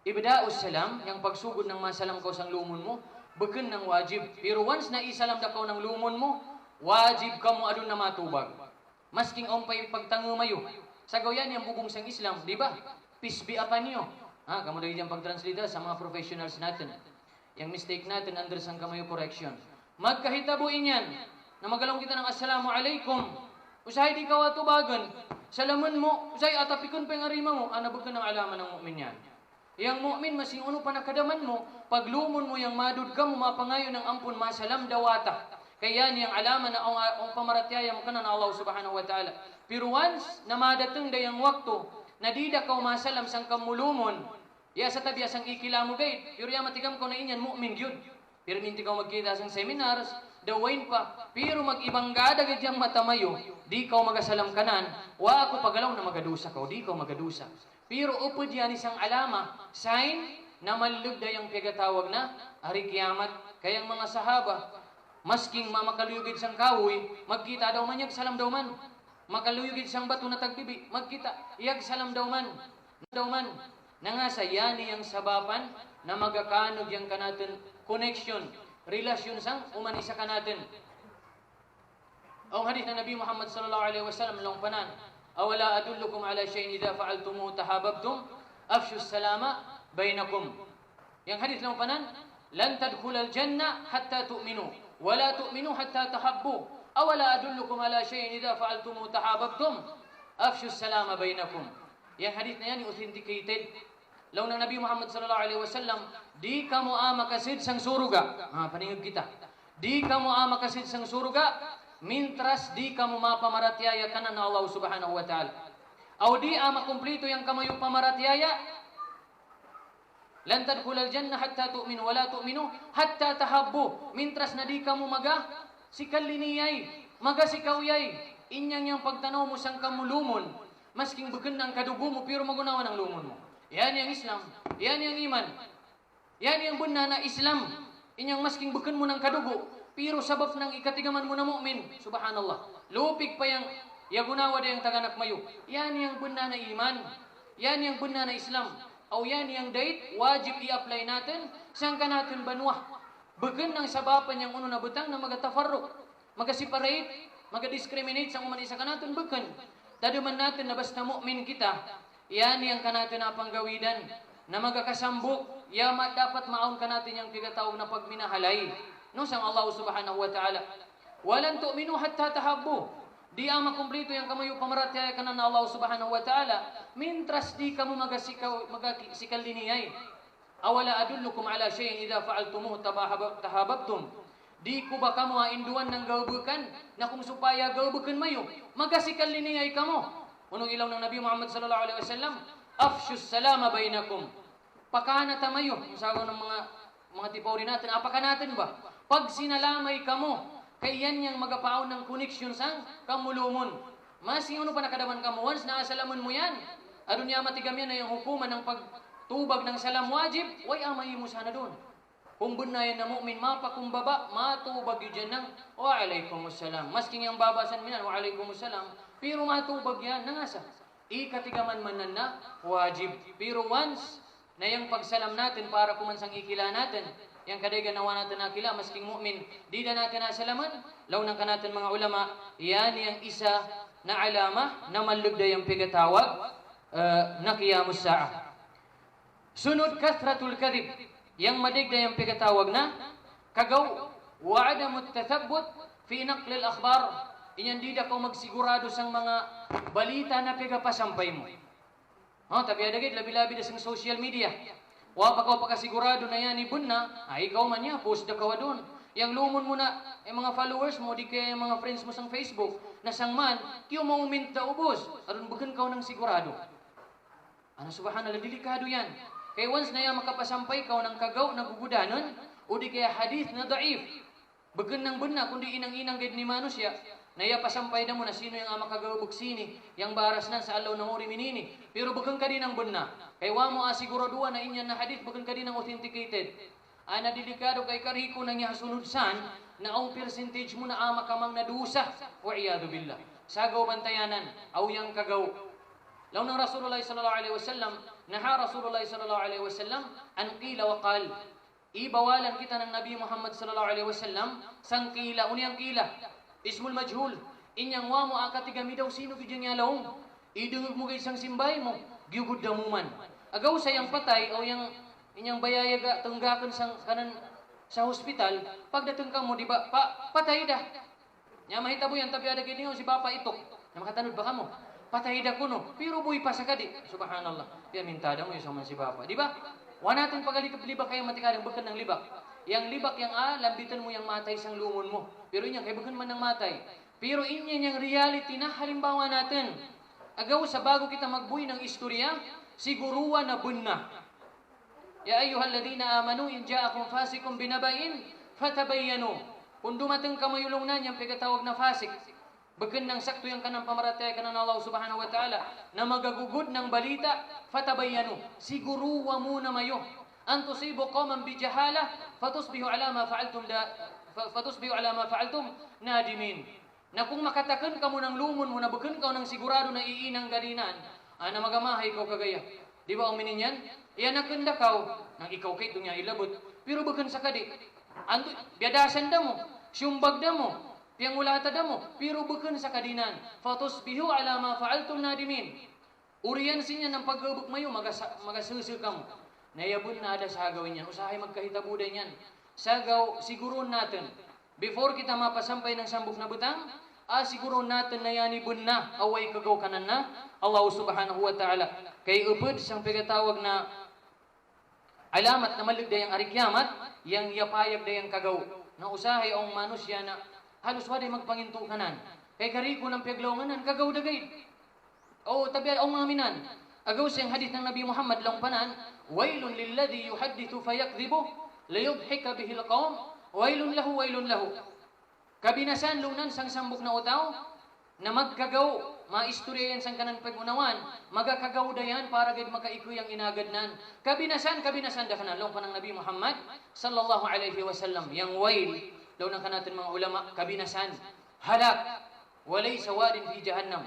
ibda'us salam, yung pagsugod ng masalam ko sang lumon mo, bukan ng wajib. Pero once na isalam da ka ng lumon mo, wajib ka mo adun na matubag. Masking ompay pagtangumayo. Sagaw yan yung bubong sang Islam, di ba? Pisbi apa niyo. Kamu dahil dyan pagtranslita sa mga professionals natin. Yung mistake natin, under sang kamayo correction. Magkahitabuin yan. Na magalong kita ng assalamu alaikum. Usahay di ka watubagan. Salaman mo, usahay atapikon pa yung arima mo. Anabog ka ng alaman ng mu'min yan. Yang mu'min, masing uno pa nakadaman mo, paglumon mo yung madud ka mo, mapangayo ng ampun, masalam dawata. Kaya niyang alaman na ang pamaratyaya mo ka na Allah subhanahu wa ta'ala. Pero once na madatang dayang waktu, na di da ka masalam sang kamulumon, ya sa tabias ang ikila mo gayt. Pero ya matigam ko na inyan, mu'min yun. Pero minti ka magkita sang seminars, dawain pa, pero mag-ibang gada gadyang mata mayo, di ka magasalam kanan, wa ako pagalaw na magadusa ka, di ka magadusa. Pero upod yan isang alama, sign, na malug dayang pigatawag na, hari kiamat, kayang mga sahaba, masking mamakaluyugid sang kahoy, magkita daw man, yag salam daw man. Makaluyugid sang bato na tagbibi, magkita, yag salam daw man. Nangasaya niyang sabapan, na magakanog yang kanatin connection, relasyon sang umanisa kanatin. Ang hadith ng Nabi Muhammad sallallahu alaihi wasallam long panan, awala adullukum ala shay'in idza fa'altumuhu tahabbtum afshu salama bainakum. Yang hadith long panan, lan tadkhulal janna hatta tu'minu wa la tu'minu hatta tahabbu. Awala adullukum ala shay'in idza fa'altumuhu tahabbtum afshu salama bainakum. Yang hadith na yan authenticated. Law ng Nabi Muhammad sallallahu alaihi wasallam, di ka mo makasid sang suruga. Paningog kita. Di ka mo makasid sang suruga, mintras di ka mo mapamaratyaya kanan na Allah subhanahu wa ta'ala. Aw di makumplito yang kamayo pamaratyaya, lan tadkhulal jannah hatta tu'minu wa la tu'minu hatta tahabbu. Mintras na di ka mo maga sikaliniyay, maga sikawyay. Inyang yang pagtanaw mo sang kamulumon, masking buken ng kadugo mo pero magunawa ng lumon mo. Yan yang Islam, yan yang iman, yan yang benar na Islam. Inyang masking bukan mo ng kadugo, pero sabab ng ikatigaman mo na mu'min. Subhanallah. Lupig pa yang yagunawa da yung taganak mayo. Yan yang benar na iman, yan yang benar na Islam. O yan yang date, wajib i-apply natin, saan ka natin banwa. Bukan ng sabapan yung uno na butang na magatafarrok, magaseparate, magadiscriminate sa umanisa ka natin, bukan. Taduman natin na basta mu'min kita, yan yang kanatin na panggawidan na magakasambok, yamat dapat maun kanatin yung tigatawag na pagminahalay. No, sang Allah subhanahu wa ta'ala. Walan tu'minu hatta tahabbu. Di makumplito yung kamayo pamaratyaya kanan na Allah subhanahu wa ta'ala, mintras di ka mo magasikal liniyay. Awala adullukum ala shay'in idza fa'altumuhu tahabbtum. Di ko ba kamo induan ng gawbukan na kung supaya gawbukan mayo, magasikal liniyay kamo. Unong ilaw ng Nabi Muhammad sallallahu alaihi wasallam, afshus salama bainakum. Pakana tamayo, sago ng mga tipawri natin, apaka natin ba? Pag sinalamay kamo, kay yan yang magapaon ng connection sang kamulumon. Mas yung pa nakadaman kamo, once naasalamon mo yan, adun niya matigam yan na yung hukuman ng pagtubag ng salam wajib, way amay mo sana doon. Kung bunayan na mu'min, mapakumbaba, matubag yun dyan ng wa'alaikumussalam. Masking yung babasan minan, wa'alaikumussalam. Pero matubag yan, nangasa. Ikatigaman man na wajib. Pero once na yung pagsalam natin para kumansang ikila natin, yung kadega nawa natin nakila, masking mu'min, di na natin nasalaman, launang ka natin mga ulama, yan yung isa na alama na malugda yung pigatawag na qiyamus sa'a. Sunod, kathratul kadhib. Yang madigda yung pigatawag na kagaw wa adamut tathabbut fi naql al-akhbar. Inyan di da ko magsigurado sang mga balita na pigapasampay mo. Tapi ada gid labi-labi da sang social media. Wa pa ko pagkasigurado na yan ibun na, ay ikaw man niya post da kawa doon. Yang lumon mo na mga followers mo di kay mga friends mo sang Facebook na sang man kiyo mo uminta ubos. Aron bukan kaw nang sigurado. Ano subhanallah, delikado yan. Kaya once na yan makapasampay ka ng kagaw na gugudanon, o di kaya hadith na daif. Bagan ng buna, kundi inang-inang gayud ni manusya, na iya pasampay na mo na sino yung makagaw buksini, yung baras nan sa alaw na uri minini. Pero bagan ka din ang buna. Kaya wa mo asiguraduan na inyan na hadith, bagan ka din ang authenticated. Ana delikado kay kariko nang yasunudsan, na ang percentage mo na makamang nadusa. Wa iyadu billah. Sagaw bantayanan, aw yang kagaw. Law ng Rasulullah sallallahu alaihi wasallam, naha Rasulullah sallallahu alaihi wasallam an qila wa qal. Ibawalan kita ng Nabi Muhammad sallallahu alaihi wasallam sang qila, unyang qila ismul majhul. Inyang wa mo akatigami daw sino gid yang laong. Idungog mo kay sang simbay mo, giugod damuman. Agaw sayang patay o yang inyang bayayaga tunggakan sang kanan sa hospital, pagdatong ka mo di ba patay da. Nya mahitabo yan tabi ada kini si bapa itok. Na makatanod ba kamo? Patay da kuno, pero buhay pa sa kadi. Subhanallah. Kaya mintada mo yung sama si Bapa. Di ba? Wala natin pagalikap libak kayong matikaring bukan ng libak. Yang libak yang lambitan mo yung matay sang lumon mo. Pero inyang kay bukan man ng matay. Pero inyan yung reality na halimbawa natin. Agaw sa bago kita magbuhay ng istorya, siguruwa na bunna. Ya ayyuhalladhina amanu in ja'akum fasikum binaba'in fatabayyanu. Kung dumating ka mayulong na niyang pigatawag na fasik, beken ng sakto yung kanang pamaratay kanan Allah subhanahu wa ta'ala na magagugod ng balita, fatabayanu, siguruwa muna mayo an tusibu qawman bijahala fatusbihu ala ma fa'altum nadimin. Na kung makatakan ka mo ng lumon mo na beken ka ng sigurado na iinang ganinan, na magamahay ka kagaya. Di ba ang mininyan? Iyan nakanda ka nang ikaw kay dunya ilabot. Pero beken sa kadi, anto biadasan da mo, syumbag da mo, piyangulata da mo, pero beken sa kadinan. Fatusbihu ala ma fa'altum nadimin. Uriyan sinya ng paggabok mayo magasusul ka mo. Nayabon na ada sa gawin yan. Usahay magkahitabuday yan. Sagaw, siguron natin. Before kita mapasampay ng sambok na butang, siguron natin na yanibon na, away kagaw kanan na, Allah subhanahu wa ta'ala. Kay upod siyang pigatawag na alamat na malig dayang arikiamat, yang yapayag dayang kagaw. Na usahay ang manusya na halos waday magpanginto kanan. Kay kariko ng piaglawanganan, kagaw dagay. Tabi ang mga minan. Agaw siyang hadith ng Nabi Muhammad lang panan, wailun lilladhi yuhaddithu fayakdhibu, layudhika bihil qawm, wailun lahu. Kabinasan lunan sang sambok na utaw, na magkagaw, maistorya yan sang kanan pagunawan, magakagaw dayan para gid makaikoy ang inagadnan. Kabinasan da kanan lang panang Nabi Muhammad sallallahu alaihi wasallam. Yang wail, daw ng kanatin mga ulama, kabinasan, halak, walay sawadin fi jahannam.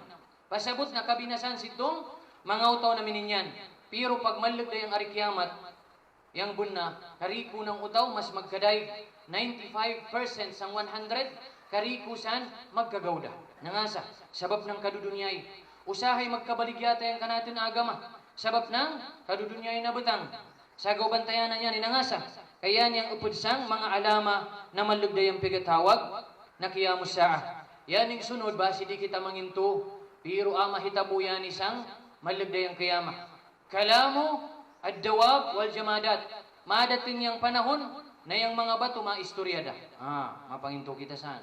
Pasabot na kabinasan sitong mga utaw na mininyan. Pero pag malag dayang arikiamat, yang bunna, kariko ng utaw, mas magkaday, 95% sang 100, karikusan, magkagawda. Nangasa, sabab ng kadudunyay. Usahay magkabaligyata yung kanatin agama. Sabab ng kadudunyay na butang. Sagaw bantayanan yan, nangasa. Kaya niyang upudsang mga alama na malag dayang pigatawag, na kiyamus saa. Yan yung sunod, basi di kita manginto, pero mahitabo yan isang malagday ang kiyama. Kalamu, ad-dawab, wal jamadat. Madating yung panahon na yung mga bato maistoryada. Mapanginto kita saan.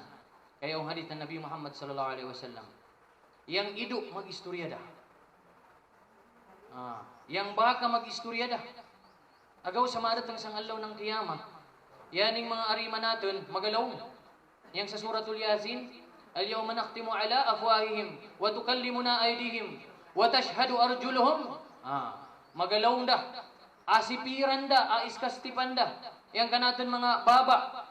Kaya ang hadith ng Nabi Muhammad sallallahu alaihi wasallam. Yang idok mag-istoryada. Yang baka mag-istoryada. Agaw sa madatang sang alaw ng kiyama. Yaning mga arima natin, magalaw. Yang sa suratul Yasin, al-yawma nakhtimu ala afwahihim wa tukallimuna aydihim wa tashhadu arjuluhum. Magalaw da, asipiran da, aiskastipan da. Yang kanatin mga baba,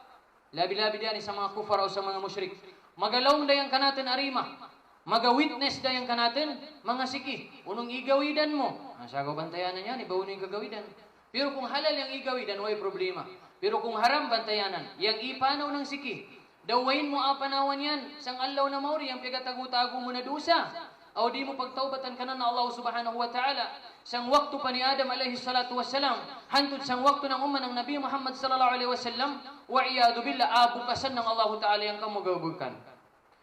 labi-labi da sa mga kufar o sa mga musyrik. Magalaw da yang kanatin arima. Maga-witness da yang kanatin mga siki. Unong igawidan mo. Sagaw bantayanan yan, ibaw yung kagawidan. Pero kung halal yung igawidan, way problema. Pero kung haram bantayanan, yang ipanaw ng siki, dawain mo apanawan yan, sang allaw na mauri, ang pigatago-tago mo na dusa. O di mo pagtaubatan ka na Allah subhanahu wa ta'ala. Sang waktu pa ni Adam alaihi salatu wassalam, hantod sang waktu ng umman ng Nabi Muhammad sallallahu alaihi wasallam, wa iyadu billah, abukasan ng Allah ta'ala yang kamugawbukan.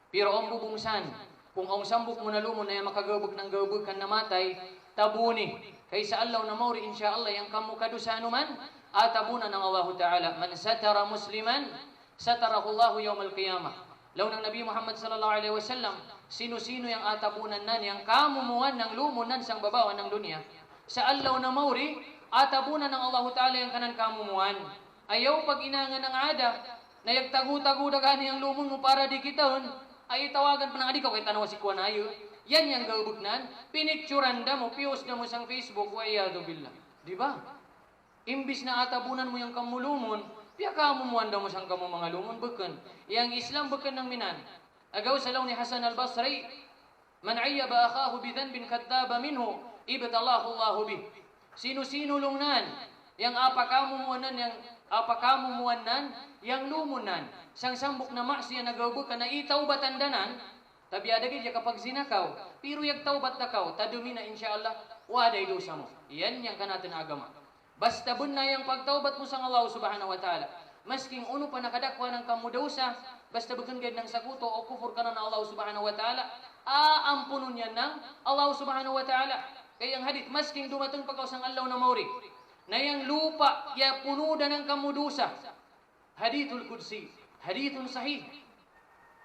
Pero ang bubungsan, kung ang sambok mo na lumon na yung makagawbuk ng gawbukan na matay, tabuni. Kaysa allaw na mauri, insyaallah, yang kamukadusa anuman, atabunan ng Allah ta'ala. Man satara musliman, satarahu Allahu yawmal qiyamah. Law ng Nabi Muhammad sallallahu alaihi wasallam, sino-sino yang atabunan nan, yang kamumuan ng lumunan sang babawan ng dunya. Sa allaw na mauri, atabunan ng Allah Ta'ala yang kanan kamumuan. Ayaw pag inangan ng ada, na yagtagu-tagu na gani ang lumon mo para di kitahon, ay tawagan pa ng adik ko, kay tanawa si Kuan ayo. Yan yung gawbugnan, pinicturan da mo, pius na mo sang Facebook, wa iyadu billah. Di ba? Imbis na atabunan mo yung kamulumon, piya kamumuan daw mo sang kamu mga lumon, bukan. Yang Islam bukan ng minan. Agaw sa law ni Hasan al-Basri, man ayyaba akhahu bidhanbin kadhaba minhu, ibtalahu Allahu bih. Sino-sino lungnan, yang apakamuan nan, yang lumunan, sang sambok na maksiya nagawbukan na itaw batandanan, tabi adagi dia kapag sinakaw, pero yag taubat na kaw, tadumina insyaallah, waday dosa mo. Yan yang kanatin agama. Basta bun na yung pagtaubat mo sa Allah subhanahu wa ta'ala. Masking uno pa nakadakwa ng kamudosa, basta bukan gayad ng sakuto o kufur ka na ng Allah subhanahu wa ta'ala, aampunon yan ng Allah subhanahu wa ta'ala. Kaya ang hadith, masking dumatong pagkaw sang Allah na mauri, na yung lupa, ya punuda ng kamudosa. Hadithul Qudsi, hadithun sahih.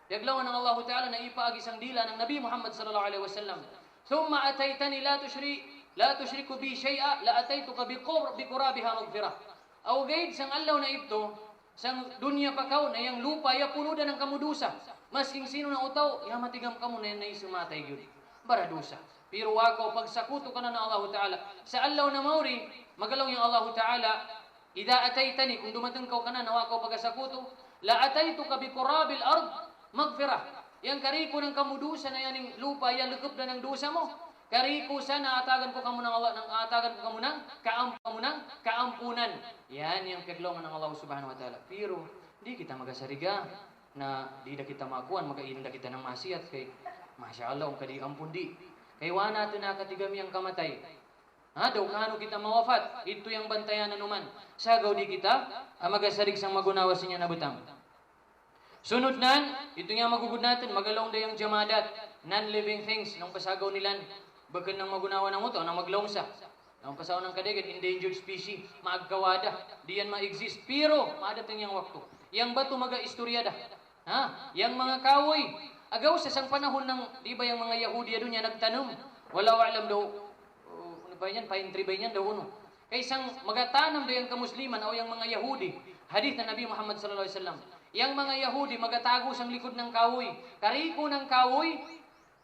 Yaglawan ng Allah ta'ala na ipaagi sang dila ng Nabi Muhammad sallallahu alaihi wasallam. Thumma ataytani la tushriku bi shay'a, la ataytuka bi qurabiha maghfirah. Aw gaid sang Allah na ito, Sang dunia pa kau na yang lupa ya puno dan ang kamu dosa. Masking sino na utaw, ya matigam kamu na yan sumatay yun. Bara dosa. Pero wakaw pagsakuto ka na Allah Ta'ala. Sa allaw na mauri, magalaw yung Allah Ta'ala, Ida ataytani, kung dumatang kau ka na nawakaw pagsakuto, la ataytu ka bi qurabil ard magfirah. Yang kariko ng kamudusa na yan lupa, yan lukop na ng dosa mo. Kariko sana atagan ko kamu ng Allah, nang atagan ko kamu ng kaampunan. Yan yung kaglongan ng Allah Subhanahu wa Ta'ala. Pero di kita magasariga na di na kita makuan, magainda kita ng masiyat kay Masya Allah, kadi ampun di. Kay wana natin nakatigami ang kamatay. Daw kano kita mawafat, ito yung bantayan na naman. Sagaw di kita, magasarig sang magunawa sinya na butang. Sunod nan, ito nga magugud natin, magalong da yung jamadat, non-living things, nung pasagaw nilan, bagan ng magunawa ng uto, nang maglongsa. Nung pasaw ng kadegan, endangered species, maagkawada, di yan ma-exist. Pero, maadating yung wakto. Yang bato maga-istoryada. Yang mga kawoy, agaw sa sang panahon ng, di ba yung mga Yahudi doon yan nagtanong, wala alam daw, ano ba yan, pine tree ba yan daw uno. Kaya isang magatanam daw yung kamusliman o yung mga Yahudi, hadith na Nabi Muhammad sallallahu alaihi wasallam. Yang mga Yahudi magatago sang likod ng kawoy, kariko ng kawoy,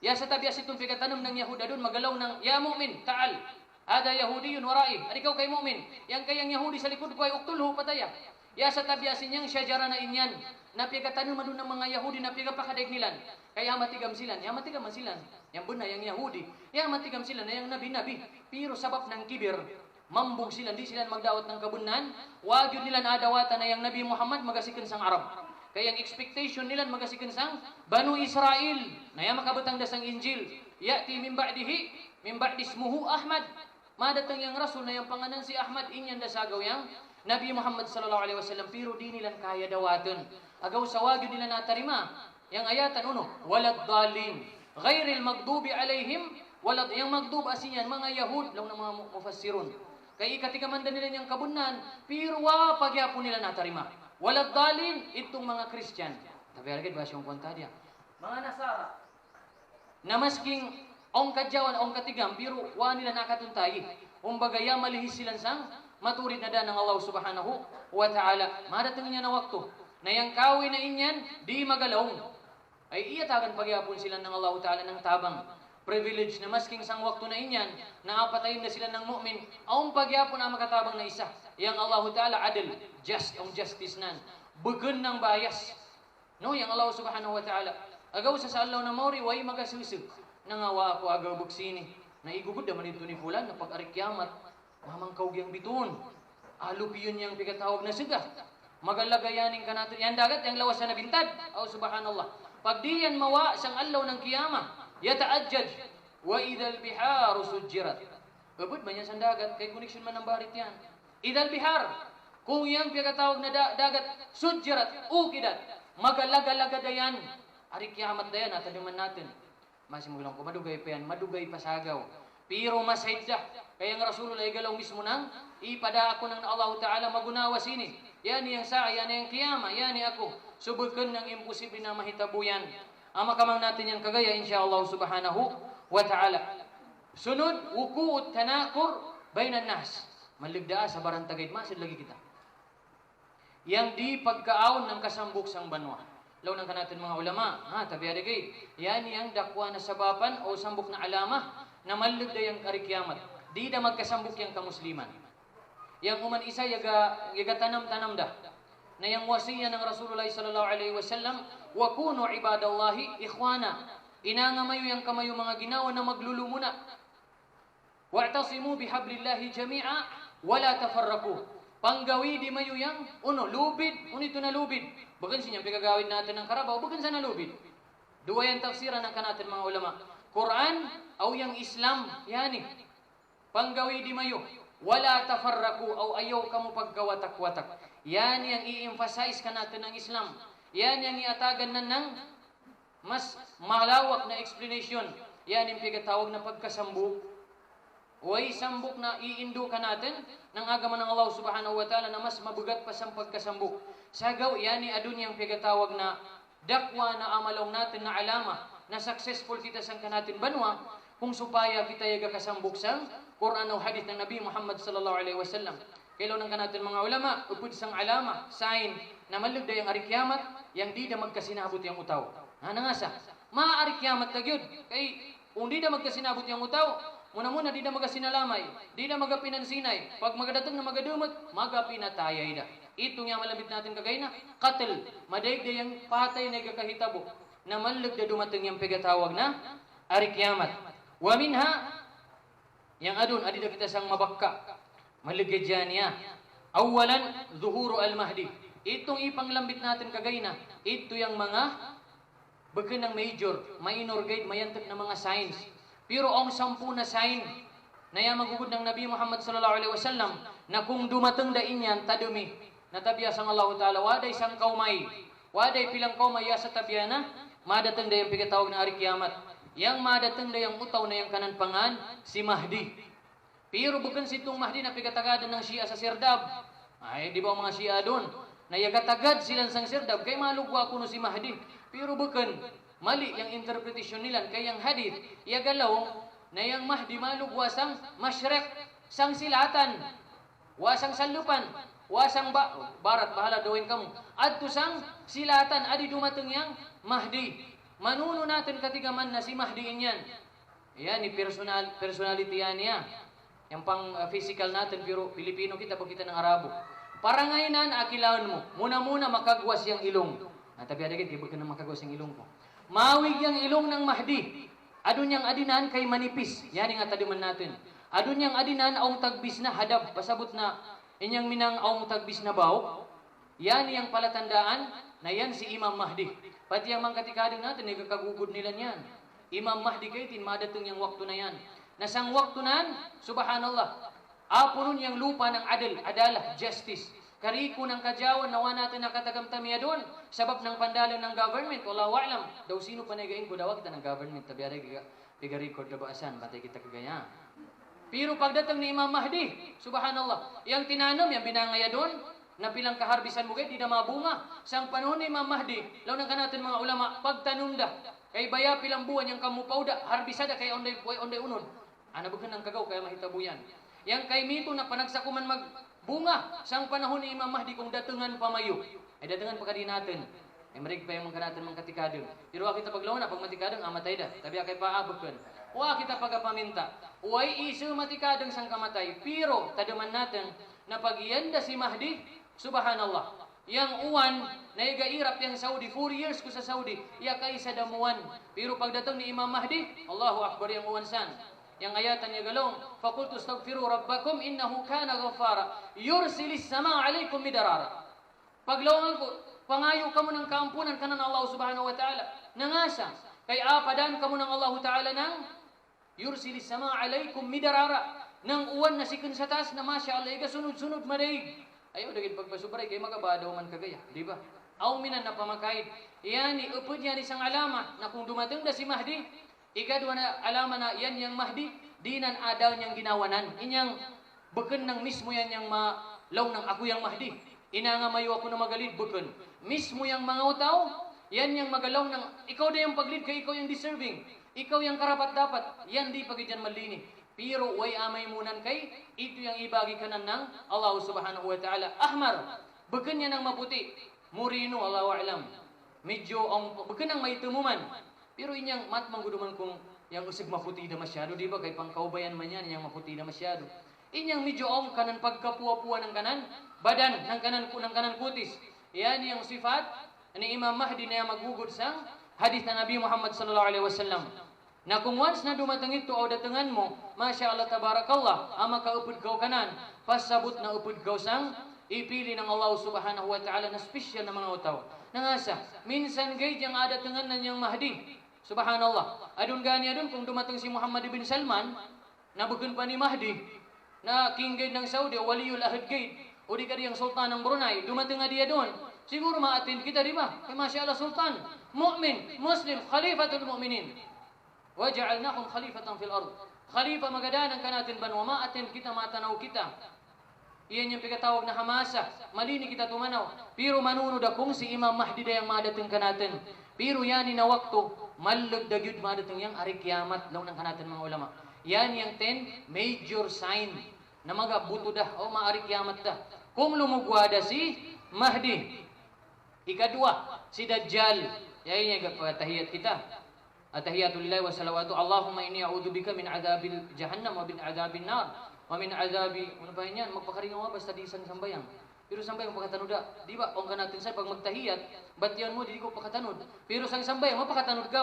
ya sa tabi asitong pigatanom ng Yahuda doon, magalaw ng, ya mu'min, ta'al, ada Yahudi yun warai, adikaw kay mu'min, yang kayang Yahudi sa likod ko ay uktulho, pataya. Ya sa tabi asin niyang syajara na inyan, na pigatanom doon ng mga Yahudi, na pigapakadag nilan, kaya matigam silan, ya matigam silan, yang buna, yang Yahudi, ya matigam silan, na yang nabi-nabi, pero sabab ng kibir, mambog sila, di sila magdawat ng kabunan, wag yun nila naadawatan na yung Nabi Muhammad magasikin sang Arab. Kaya ang expectation nila magasikin sang Banu Israel, na yung makabutang dasang Injil, ya'ti min ba'di ismuhu Ahmad, madatang yung Rasul na yung panganan si Ahmad, inyan dasagaw yung Nabi Muhammad sallallahu alaihi wasallam, pero di nilang kaya dawatan. Agaw sa wag yun nila natarima, yung ayatan uno, walad dalin, ghairil magdubi alaihim, walad, yung magdub asin yan, mga Yahud, lang ng mga mufassirun. Kaya ikatikamanda nila niyang kabunan, pero pagyapon nila natarima. Walad dalin, itong mga Christian. Tabi agad ba siyang kwanta diya? Mga Nasara, na masking ong kadyawan, ong katigam, pero nila nakatuntayi. Umbagaya malihis silang sang maturid na dan ng Allah Subhanahu wa Ta'ala. Madating niya na wakto, na yung kawi na inyan, di magalawng. Ay iyatagan pagyapon sila ng Allah Ta'ala ng tabang. Privilege na masking sang wakto na inyan, naapatayin na sila ng mu'min, ang pagyapon na makatabang na isa. Yang Allah Ta'ala adil, just, ang justice nan. Bugun ng bias. No, yang Allah Subhanahu wa Ta'ala. Agaw sa Allah na mauri, way magasusig. Nangawa ako agaw buksini. Naigugod naman ito ni Fulan, na pag-arikyamat, mamangkaw yang biton. Alup yun yung pigatawag na siga. Magalagayanin ka natin. Yan dagat, yung lawas na nabintad. Oh, subhanallah. Pag di yan mawa, sang Allah ng kiyama, yata'ajjaj wa idhal biharu sujjirat. Babud man yan sa dagat, kay connection man ng barit yan. Idhal bihar, kung yang pagkatawag na dagat, sujjirat, ukidat, magalaga-laga dayan. Ari kiamat dayan, nataliman natin. Masimulang ko, madugay pa yan, madugay pasagaw. Pero masayda, kaya ang Rasulullah igalaw mismo nang, ipada ako ng Allah Ta'ala magunawa sini. Yan yung sa, yan yung kiyama, yan ako. Subukan ng imposible na mahitabuyan. Ang makamang natin yung kagaya, insyaAllah subhanahu wa ta'ala. Sunod, wuku'ut tanakur baynan nas. Maligdaa sa barantagay, masid lagi kita. Yang di pagkaaon ng kasambok sang banwa. Law nang kanatin mga ulama, tabi adigay, yan yung dakwa na sabapan o sambok na alama na maligda yung karikiyamat. Di da magkasambok yung kamusliman. Yang uman isa, yaga tanam-tanam da. Na yung wasiya ng Rasulullah sallallahu alaihi wasallam, wa kunu ibadallahi ikhwana. Inangamayo yang kamayo mga ginawa na maglulumuna. Wa'tasimu bihablillahi jami'a wala tafarraqu. Panggawi di mayo yang lubid, unito na lubid. Bagan sinyang pigagawid natin ng karabaw, bagan sa na lubid. Dua yang tafsiran ng kanatin mga ulama. Quran o yang Islam, yani. Panggawi di mayo, wala tafarraqu o ayaw kamu paggawatak-watak. Yan yang i-emphasize ka natin ng Islam. Yan yang iatagan na ng mas malawak na explanation. Yan yung pigatawag na pagkasambuk. Way sambuk na iindo ka natin ng agaman ng Allah Subhanahu wa Ta'ala na mas mabugat pa sa pagkasambuk. Sagaw, yan yung adun yung pigatawag na dakwa na amalong natin na alama na successful kita sang kanatin banwa kung supaya kita yaga kasambuk sang Quran o hadith ng Nabi Muhammad sallallahu alaihi wasallam. Kailaw ng kanatin mga ulama, upod sang alama, sign, na malugda yung ari kiyamat, yang di da magkasinabot yung utaw. Nga sa, maaari kiyamat na gyud. Kay, kung di da magkasinabot yung utaw, muna di da magkasinalamay, di da magapinansinay, pag magadatang na magadumot, magapinatayay da. Ito nga malabit natin kagay na, katil, madaig da yung patay na ikakahitabo, na malugda dumating yung pigatawag na, ari kiyamat. Wa minha, yang adun, adi da kita sang mabakka, maligid dyan niya. Awalan, zuhuru al-mahdi. Itong ipanglambit natin kagay na, ito yung mga bagan ng major, minor guide, mayantat na mga signs. Pero ang 10 na sign na yung magugod ng Nabi Muhammad sallallahu alaihi wasallam na kung dumatang da inyan, tadumi, natabya sang Allah Ta'ala, waday sang kaumay, waday pilang kaumay sa tabya na, madatang da yung pigatawag na ari kiyamat. Yang madatang da yung utaw na yung kanan pangan, si Mahdi. Pero bukan sitong Mahdi na pigatagadan ng Shia sa Sirdab. Ay, di ba ang mga Shia doon? Nayagatagad silang sang Sirdab, kay malugwa ko no si Mahdi. Pero bukan, mali yung interpretation nila. Kay yung hadith, yagalaw, na yung Mahdi malugwa sang Mashrek, sang silatan, wasang sanlupan, wasang barat, bahala dawin kamo. Adto sang silatan, adi dumateng yang Mahdi. Manuno natin katigaman na si Mahdi inyan. Yan, ni personality yan niya. Yang pang physical natin, pero Pilipino kita, pag kita ng Arabo. Para ngayon na, akilawan mo. Muna makagwas yung ilong. Tapi ada kita, iba ka na makagwas yung ilong ko. Mawig yung ilong ng Mahdi. Adun yang adinan kay manipis. Yan yung atadiman natin. Adun yang adinan, aong tagbis na hadab. Pasabot na, inyang minang aong tagbis na baw. Yan yung palatandaan na yan si Imam Mahdi. Pati yung mga katikading natin, nagkakagugod nila yan. Imam Mahdi kayo, tinmadatong yung waktu na yan. Nasang waktu nan, subhanallah, apunon yung lupa ng adalah, justice. Kariko ng kajawan, nawa natin nakatagamtamya doon, sabab ng pandalang ng government, wallahu a'lam. Daw sino panagayin ko, daw kita ng government, tabi aray, piga-record na baasan, batay kita kagaya. Pero pagdating ni Imam Mahdi, subhanallah, yung tinanam, yung binangaya doon, na pilang kaharbisan mo kayo, di na mabunga. Sang panahon ni Imam Mahdi, law nang kanatin mga ulama, pagtanunda, kay baya pilang buwan, yung kamupawda, harbisada, kay onday unod. Ana bukan ng kagaw kaya mahitabo yan. Yang kay mito na panagsakuman magbunga sang panahon ni Imam Mahdi kung datungan pamayo. Ay datungan pa kadi natin. Ay marig pa yung mga natin mga katikadong. Pero kita paglaw na pag matikadong amatay da. Tabi kay paabukan. Wa kita pagapaminta. Uy isu matikadong sang kamatay. Pero tadaman natin na pag iyanda si Mahdi, subhanallah. Yang uwan na igairap yang Saudi 4 years ko sa Saudi. Iya kay sa damuan. Pero pagdatong ni Imam Mahdi, Allahu Akbar yang uwan san. Yang ayatan niya galong, فَقُلْتُ اسْتَغْفِرُوا رَبَّكُمْ إِنَّهُ كَانَ غَفَّارًا يُرْسِلِ السَّمَاءَ عَلَيْكُمْ مِدْرَارًا. Paglawangan ko, pangayo kamo ng kaampunan kanan Allah subhanahu wa ta'ala. Nangasa, kay apadan kamo ng Allah ta'ala ng يُرْسِلِ السَّمَاءَ عَلَيْكُمْ مِدْرَارًا. Nang uwan na sikun sa taas na masya Allah, iga sunod-sunod madaig. Ayaw, dagit pagpasubray, kay magabadaw man kagaya. Di ba? Aw minan na pamakahid. Yani, upod yan isang alama na kung dumating na si Mahdi, ikadwa na alaman na yan yung Mahdi, dinan adaw niyang ginawanan. Inyang bukan ng mismo yan yung malaw ng ako yung Mahdi. Ina nga mayo ako na magalid, bukan. Mismo yung mga utaw, yan yung magalaw ng, ikaw na yung paglid, kay ikaw yung deserving. Ikaw yung karapat dapat. Yan di pagidyan malini. Pero way amay munan kay, ito yung ibagi kanan ng Allah subhanahu wa ta'ala. Ahmar, bukan yan ang maputi. Murino, Allahu a'lam. Medyo, bukan ang may tumuman. Pero inyang mat mangguduman kung yang usig maputi na masyado, di ba? Kay pangkaubayan man yan, yang maputi na masyado. Inyang medyo ang kanan pagkapuwa-puwa ng kanan, badan ng kanan kutis. Yan yung sifat ni Imam Mahdi na magugod sa hadith na Nabi Muhammad sallallahu alaihi wasallam. Na kung once na dumatang ito o datangan mo, Masya Allah tabarakallah, ama ka upod kaw kanan, pasabot na upod kaw sang ipili ng Allah subhanahu wa ta'ala na special na mga utaw. Nangasa, minsan gay diyang adatangan na niyang Mahdi. Subhanallah. Adun gani adun kung dumating si Muhammad bin Salman, nabukan pa ni Mahdi, na king gate ng Saudi, waliyul ahad gate, o di ka diyang sultan ng Brunei, dumating nga diya doon. Siguro ma-attend kita, di ba? Kaya Masya Allah Sultan, mu'min, Muslim, khalifatul mu'minin. Waja'alnakum khalifatan fil ard. Khalifa magadanan ka natin ba, ma-attend kita, matanaw kita. Iyan yung pagkatawag na hamasa, malini kita tumanaw. Pero manunod akong si Imam Mahdi dayang madating ka natin. Pero yan na wakto, malagdagyud madating yang ari kiamat law ng kanatin mga ulama. Yan yung 10 major sign na magabuto dah o maari kiamat dah. Kung lumugwada si Mahdi. Ikadua, si Dajjal. Yan yung tahiyat kita. Atahiyatulillahi wa salawatu. Allahumma inni a'udzubika min adzabil jahannam wa min adzabil nar wa min adzabi. Ano ba yan? Magpakaringaw nga basta di isang sambayang. Pero sambayang pagkatanud da. Di ba? Kung ka natin sa pag magtahiyat, batiyan mo, di ko pakatanud. Pero sang sambayang, mapakatanud ka.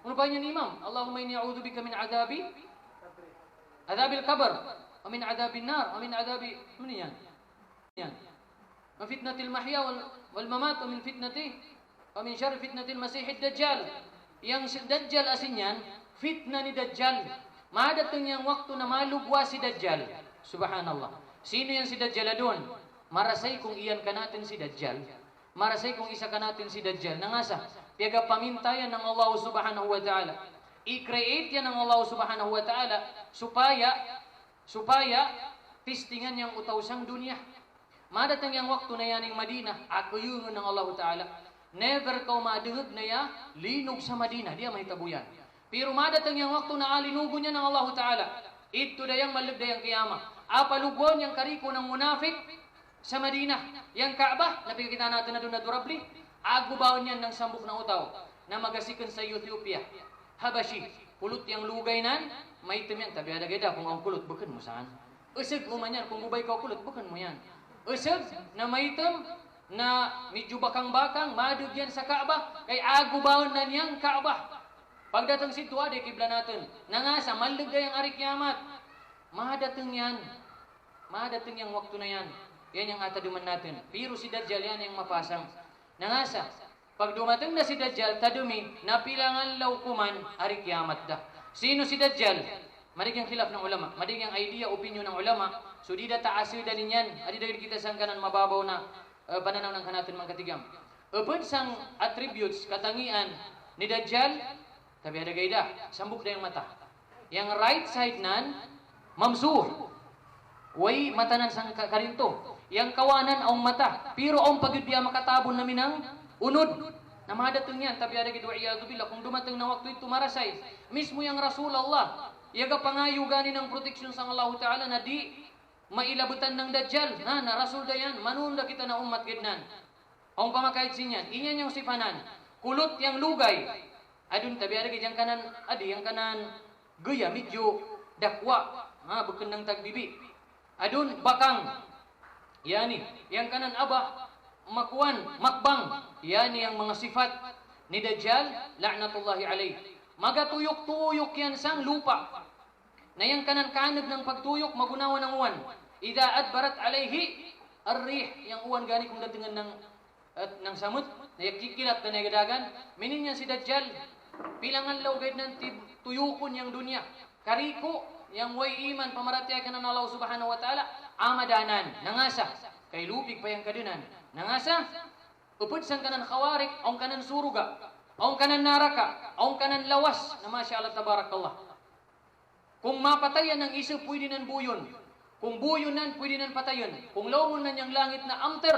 Ano ba yan, Imam? Allahumma inni a'udzubika min adzabil qabr wa min adzabil nar wa min adzabi. Ano yan? Yan. Wa fitnatil mahya wal mamat wa min fitnati wa min syarri fitnatil masihid dajjal. Yang si Dajjal asin yan, fitna ni Dajjal. Madating yang waktu na malugwa si Dajjal. Subhanallah. Sino yan si Dajjal doon? Marasay kung iyan ka natin si Dajjal. Marasay kung isa ka natin si Dajjal. Nangasa, tiyaga pamintayan ng Allah subhanahu wa ta'ala. I-create yan ng Allah subhanahu wa ta'ala supaya tistingan yang utaw-sang dunia. Madating yang waktu na yan ng Madinah, ako yun ng Allah ta'ala. Never kau madengag na ya, linog sa Madinah. Dia may tabuyan. Pero madating yang waktu na alinugo niya ng Allah ta'ala. Ito dayang malugdayang kiyama. Apalugon yang kariko ng munafik sa Madinah. Yang Kaabah, napikita natin na doon na durabli. Agubaon yan ng sambok na utaw na magasikan sa Ethiopia. Habashi. Kulot yang lugay nan, may itim yan. Tabi adagada kung ang kulot, bukan mo saan? Usag mo man yan. Kung ubay ka kulot, bukan mo yan. Usag na may itim, na medyo bakang-bakang, madug yan sa Kaabah. Kay agubaon na niyang Kaabah. Pagdatang si Tuwa, di kibla natin. Nangasa, malugay ang ari kiamat. Madating yan. Madating yang waktu na yan. Yan yung ataduman natin. Pero si Dajjal yan yung mapasang. Nangasa, pag dumating na si Dajjal, tadumi, napilangan laukuman, ari kiamat da. Sino si Dajjal? Madig yung khilaf ng ulama. Madig yung idea, opinion ng ulama. So di da taasir dalin yan. Adi dahil kita sang kanan mababaw na pananaw ng kanatin mga katigam. Upod sang attributes, katangian ni Dajjal, tabi ada gayda, sambuk da yung mata. Yang right side nan, mamsuh. Way matanan sang karinto. Yang kawanan ang mata. Pero ang pagudbiya makatabon namin ng unod. Na madating yan. Tabi ada gito, iyadubila. Kung dumating na waktu itu marasay. Mismo yung Rasulullah. Iyaga pangayo gani ng proteksyon sa Allah Ta'ala na di mailabutan ng Dajjal. Na Rasul da yan. Manunda kita na umat gidnan. Ang pamakait sinyan. Inyan yung sifanan. Kulot yang lugay. Adun tabi ada gito yung kanan. Adi yung kanan. Gaya medyo dakwa. Bukan ng tagbibi. Adun bakang. Yani, yang kanan abah, makuan, makbang. Yani yang mga sifat ni Dajjal, la'natullahi alaih. Magatuyok-tuyok yan sang lupa. Na yang kanan-kanag ng pagtuyok, magunawa ng uwan. Ida adbarat alaihi, arrih. Yang uwan gani kung datingan ng samut, na yakikilat na nagadagan. Minin yan si Dajjal. Pilangan lawgad ng tuyukon yang dunia. Kariko, yang way iman, pamaratiyakan ng Allah subhanahu wa ta'ala. Amadanan, nangasa, kay lupig pa yung kadunan. Nangasa, upod sang kanan khawarik, ang kanan suruga, ang kanan naraka, ang kanan lawas, na masya Allah tabarakallah. Kung mapatayan ng isa, pwede nan buyon. Kung buyon nan, pwede nan patayon. Kung lawon nan yung langit na amter,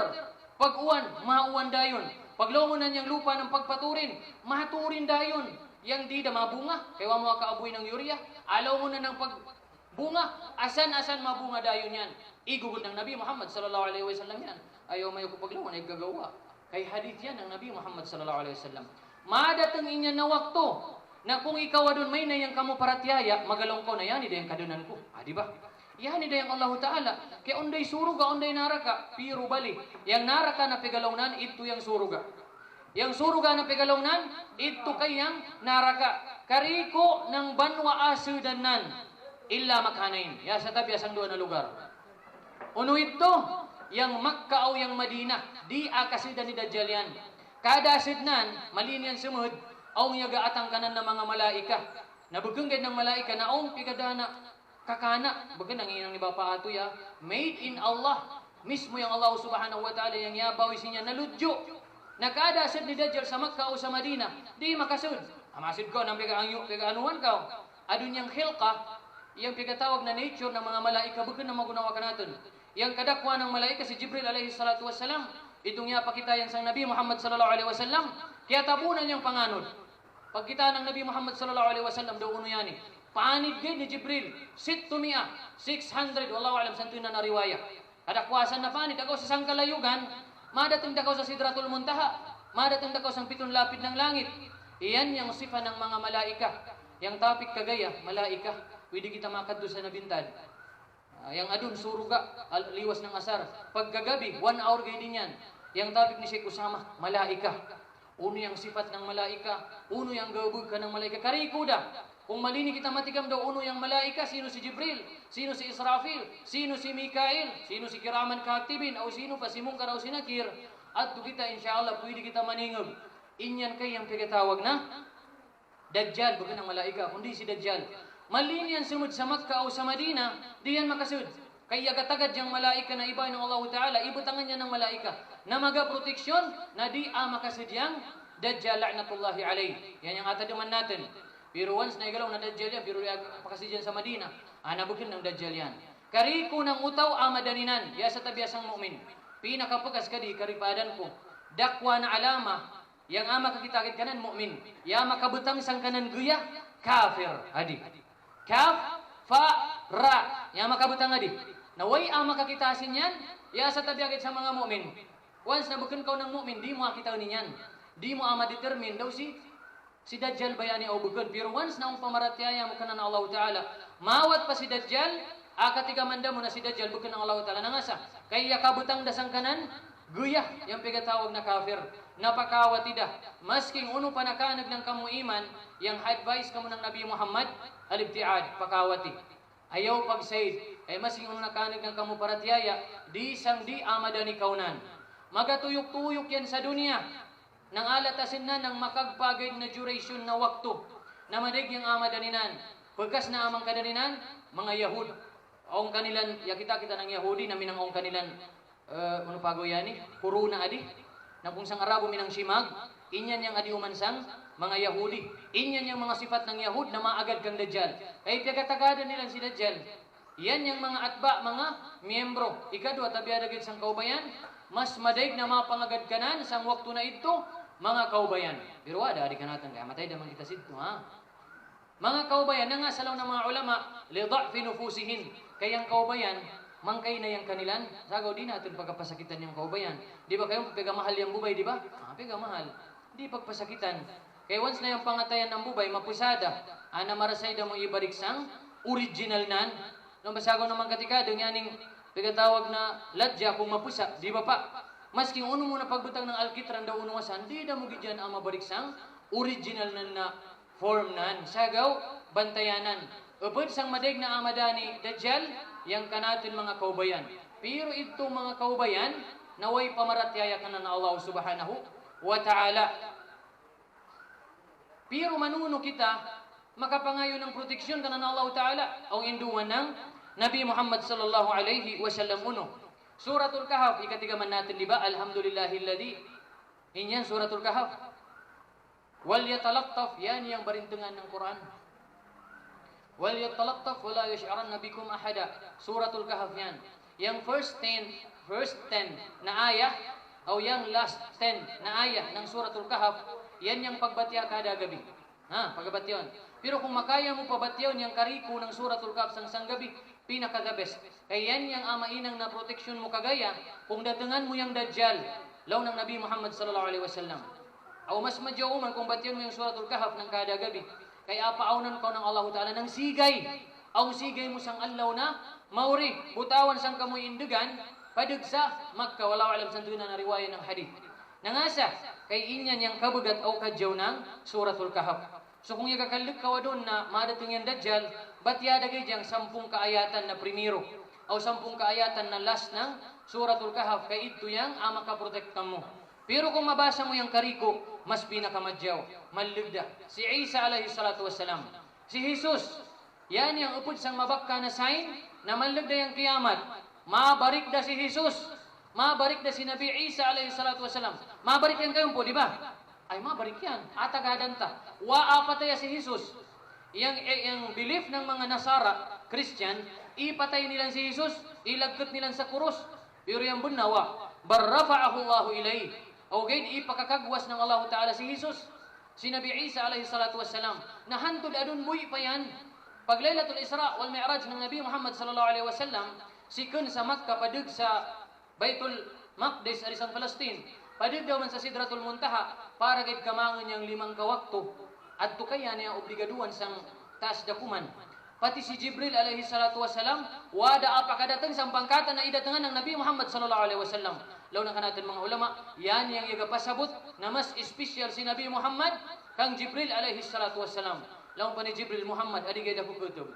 pag-uwan, mauwan dayon. Pag lawon nan yung lupa ng pagpaturin, mahaturin dayon. Yang di da mabunga, kaya wa mo kaaboy ng yurya, alaw mo na ng pagbunga, asan-asan mabunga dayon yan. Igugod ng Nabi Muhammad sallallahu alaihi wasallam yan. Ayaw mayo ko paglawan ay gagawa. Kay hadith yan ng Nabi Muhammad sallallahu alaihi wasallam. Madating inya na wakto na kung ikaw adun may na yang kamu paratiyaya, magalong ko na yan, ida yung kadunan ko. Di ba? Yan ida yung Allah Ta'ala. Kaya unday suruga, unday naraka, piro bali. Yang naraka na pigalongnan, ito yung suruga. Yang suruga na pigalongnan, ito kayang naraka. Kariko ng banwa asudanan, illa makanain. Ya sa tabi asang doon na lugar. Uno ito, yang Makkah o yang Madinah, di akasida ni Dajjal yan. Kada asidnan, malinian sumud, aong yaga atang kanan ng mga malaika. Nabugunggad ng malaika na aong pigadana, kakana, baga nanginang ni Bapa ato ya, made in Allah, mismo yung Allah subhanahu wa ta'ala, yung yabaw isinya, naludyo. Na kada asid ni Dajjal sa Makkah o sa Madinah, di makasud. Amasid ko, nang piga-anuan ka. Adun yung khilqa, yung pigatawag na nature ng mga malaika, baga na magunawa ka natin. Yang kadakwa ng malaika si Jibril alaihi salatu wassalam, itong niya pakitayan sa Nabi Muhammad sallallahu alaihi wasallam, kaya tabunan niyang panganod. Pagkita ng Nabi Muhammad sallallahu alaihi wasallam, daw uno yan Paanid gid ni Jibril. 600, wallahu alam santuy na nariwaya. Ada kuwasan na paanid ako sa sang kalayugan, madating dakaw sa Sidratul Muntaha, madating dakaw sa pitong lapid ng langit. Iyan yung sifa ng mga malaika. Yang topic kagaya, malaika. Pwede kita makadto sa nabintad. Yang adun suruga, liwas ng asar. Pagkagabi, 1 hour gay din yan. Yang topic ni Sheikh Usama, malaika. Uno yung sifat ng malaika, uno yung gawag ka ng malaika. Karikuda, kung malini kita matikam daw uno yung malaika, sino si Jibril, sino si Israfil, sino si Mikael, sino si Kiraman Katibin, o sino pa si Munkar o si Nakir, at kita insyaAllah pwede kita maningog. Inyan kay yung pagkatawag na Dajjal, bukan ng malaika, kundi si Dajjal. Malini yan sumud sa Makkah o sa Madina, di yan makasud. Kaya agad-agad yung malaika na iba ng Allah Ta'ala, ibutangan niya ng malaika na magaproteksyon na di makasudyang Dajjal la'natullahi alayh. Yan yung ataduman natin. Pero once na igalaw na Dajjal yan, pero pakasudyan sa Madina, nabukin ng Dajjal yan. Kariko ng utaw amadaninan, ya sa tabiasang mu'min. Pinakapakas ka di, karipadan ko. Dakwa na alama, yang makakitagit kanan mu'min. Ya makabutang sang kanan guya, kafir. Hadi. Kaf, fa, ra. Ya makabutang hadi. Naway makakitasin yan, ya sa tabiagit sa mga mu'min. Once na bukan kau ng mu'min, di mo makita niyan. Di mo ma-determine daw si Dajjal bayani o bukan. Pero once na ang pamaratyaya mo kanan Allah Ta'ala, mawat pa si Dajjal, katika manda mo na si Dajjal, bukan ng Allah Ta'ala nangasa. Kaya kabutang dasang kanan, guya, yung pigatawag na kafir. Napakawatida. Masking uno pa nakanag ng kamu iman, yung advice kamo ng Nabi Muhammad, alibtiad, pakawati. Ayaw pag-said, masing uno nakanag ng kamu paratyaya, di sang di amadani kaunan. Magatuyok-tuyok yan sa dunia. Nang alatasin na ng makagpagay na duration na waktu. Na madig yung amadaninan. Pagkas na amang kadaninan, mga Yahud. Aong kanilan, yakita-kita ng Yahudi, namin ang aong kanilan, ano pago yani? Kuruna adi. Na kung sang Arabo minang simag, inyan yung adi umansang, mga Yahudi. Inyan yung mga sifat ng Yahud na maagad kang Dajjal. Kaya pagkatagadan nila si Dajjal. Yan yung mga atba, mga miyembro. Ikadwa, tabiadagid sang kaubayan, mas madaig na mapangagad kanan sang waktu na ito, mga kaubayan. Pero wada, adi ka natin, kaya matay naman kita sito, ha? Mga kaubayan, na nga salaw ng mga ulama, lida'fi nufusihin. Kayang kaubayan, mangkay na yung kanilan, sagaw di natin pagkapasakitan yung kaubayan. Di ba kayong pigamahal yung bubay, di ba? Pigamahal. Di pagpasakitan. Kaya once na yung pangatayan ng bubay, mapusada, na marasay da mo ibarik sang original nan. Nung basagaw naman katikado, yaning pigatawag na ladya kung mapusa, di ba pa? Maski uno muna pagbutang ng alkitran daw uno wasan, di da mo gidyan ang mabarik sang original na form nan. Sagaw, bantayanan. Upod sang madig na amadani, Dajjal, yang kanatin mga kaubayan. Pero ito mga kaubayan, naway pamaratyaya ka na Allah subhanahu wa ta'ala. Pero manuno kita, makapangayon ng proteksyon ka na Allah ta'ala, ang induan ng Nabi Muhammad sallallahu alaihi wasallam uno. Suratul Kahf, ikatigaman natin, di ba? Alhamdulillahilladzi. Inyan, Suratul Kahf. Wal yatalaktaf, yan yung barintungan ng Quran. Wal yatalaktaf, wala yash'aranna bikum ahada. Suratul Kahf yan. Yang first 10 na ayah, o yang last 10 na ayah ng Suratul Kahf, yan yung pagbatya kada gabi. Pagbatyon. Pero kung makaya mo pabatyon yung kariko ng Suratul Kahf sang gabi, pinaka-the best. Kaya yan yung amainang na proteksyon mo kagaya, kung datangan mo yung Dajjal, law ng Nabi Muhammad sallallahu alaihi wasallam. O mas madyaw man kung batyon mo yung Suratul Kahf ng kada gabi. Kaya paaunan ko ng Allah Ta'ala ng sigay. Ang sigay mo sang allaw na, mauri, butawan sang kamoy indugan, padugsa, Makkah, wala alam sa na riwaya ng hadith. Nangasa, kay inyan yung kabugat o kadyaw ng Suratul Kahf. So kung ikakalik ka doon na madating yung Dajjal, ba't yadagay diyang 10 kaayatan na primero o 10 kaayatan na last ng Suratul Kahf, kay ito yang makaprotekta mo. Pero kung mabasa mo yung kariko, mas pinakamadyaw, malugda. Si Isa alayhi salatu wassalam. Si Jesus, yan yung upod sang mabakka na sign na malugda yung kiyamat. Mabarik da si Jesus. Mabarik da si Nabi Isa alayhi salatu wassalam. Mabarik yan kayo po, di ba? Ay, mabarik yan. Atagadan ta. Waapatay si Jesus. Yang belief ng mga Nasara, Christian, ipatay nilang si Jesus, ilagkot nilang sa kurus. Pero yung bunawa, barrafa'ahu Allahu ilayh. O gain, ipakakagwas ng Allah Ta'ala si Jesus. Si Nabi Isa alayhi salatu wassalam. Nahantod adun buhi pa yan. Pag Laylatul Isra wal Mi'raj ng Nabi Muhammad sallallahu alaihi wasallam, sikun sa Makkah padug sa Baitul Maqdis ari sa Palestine. Padug daw man sa Sidratul Muntaha para gid kamangan yang 5 ka wakto. Adto kaya niya obligaduan sang taas dakuman. Pati si Jibril alaihi salatu wasalam wada apa kadatang sang pangkatan na idatangan ng Nabi Muhammad sallallahu alaihi wasallam. Law na kanatin mga ulama, yan yang igapasabot na mas espesyal si Nabi Muhammad kang Jibril alaihi salatu wasalam. Law pa ni Jibril Muhammad adi gid ako kutob.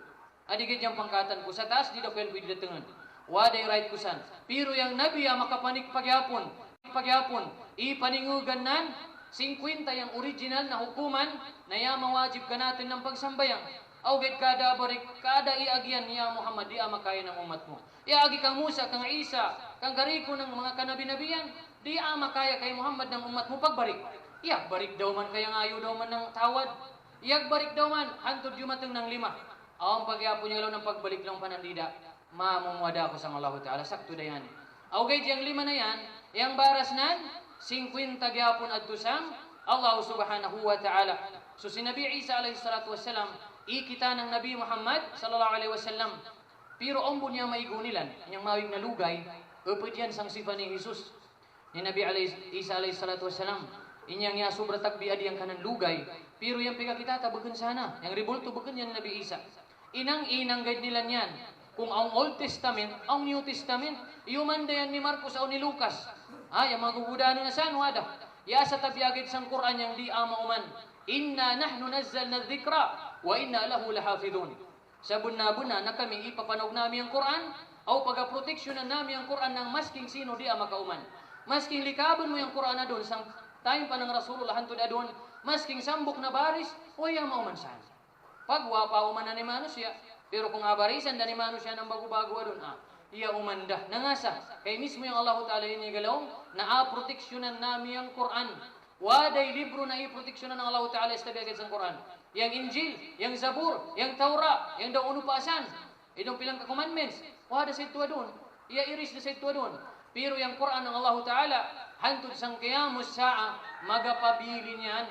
Adi gid yang pangkatan ko sa taas di daw pwede datangan. Wada right kusan. Pero yang Nabi makapanik pagyapon, ipaningugan nan 50 yang original na hukuman na mawajib ka natin ng pagsambayang. Awgit kada barik, kada iagian niya Muhammad, di makaya ng umat mo. Iagi kang Musa, kang Isa, kang gariko ng mga kanabi-nabiyan, di makaya kay Muhammad ng umat mo pagbarik. Iyak barik daw man, kaya ngayo daw man ng tawad. Iyak barik daw man, hantod yumatong ng 5. Ang pagyapo niya lang ng pagbalik lang panandida, mamumuwada ko sa Allah Ta'ala, sakto da yan. Awgit yung 5 na yan, yang baras nan, 50 gyapon adtusang Allah Subhanahu wa Ta'ala. So si Nabi Isa alaihi salatu wassalam, ikita ng Nabi Muhammad sallallahu alaihi wasallam. Pero ombon niya maigunilan, yang mawig na lugay, upod yan sang sifa ni Jesus. Ni Nabi Isa alaihi salatu wassalam, inyang ya sobra takbi adi yang kanan lugay, pero yang pika kita tabagan sana, yang ribulto bagan yan Nabi Isa. Inang guide nila niyan. Kung ang Old Testament, ang New Testament, iumanda yan ni Marcos o ni Lucas. Yung magugudano na saan, wada. Ya sa tabiyagid sang Quran yang di amauman. Inna nahnu nazzalna dhikra wa inna lahu lahafidun. Sa buna-buna na kami ipapanog namin ang Quran o pagaproteksyonan namin ang Quran ng masking sino di makauman. Masking likabon mo yung Quran na doon sang time pa ng Rasulullah hantud adon, masking sambok na baris o yung mauman saan. Pagwapa uman na ni manusia, pero kung abarisan na ni manusia ng bago-bago adon, iya umanda. Nangasa, kay mismo yung Allah Ta'ala inigalaw na proteksyonan namin ang Quran. Waday libro na iproteksyonan ng Allah Ta'ala istabiyagad sa Quran. Yang Injil, yang Zabur, yang Taura, yang daw uno paasan. Itong pilang ka-commandments. Wada sa ito doon. Iya iris na sa ito doon. Pero yung Quran ng Allah Ta'ala, hantud sang kiyamus saa, magapabili niyan,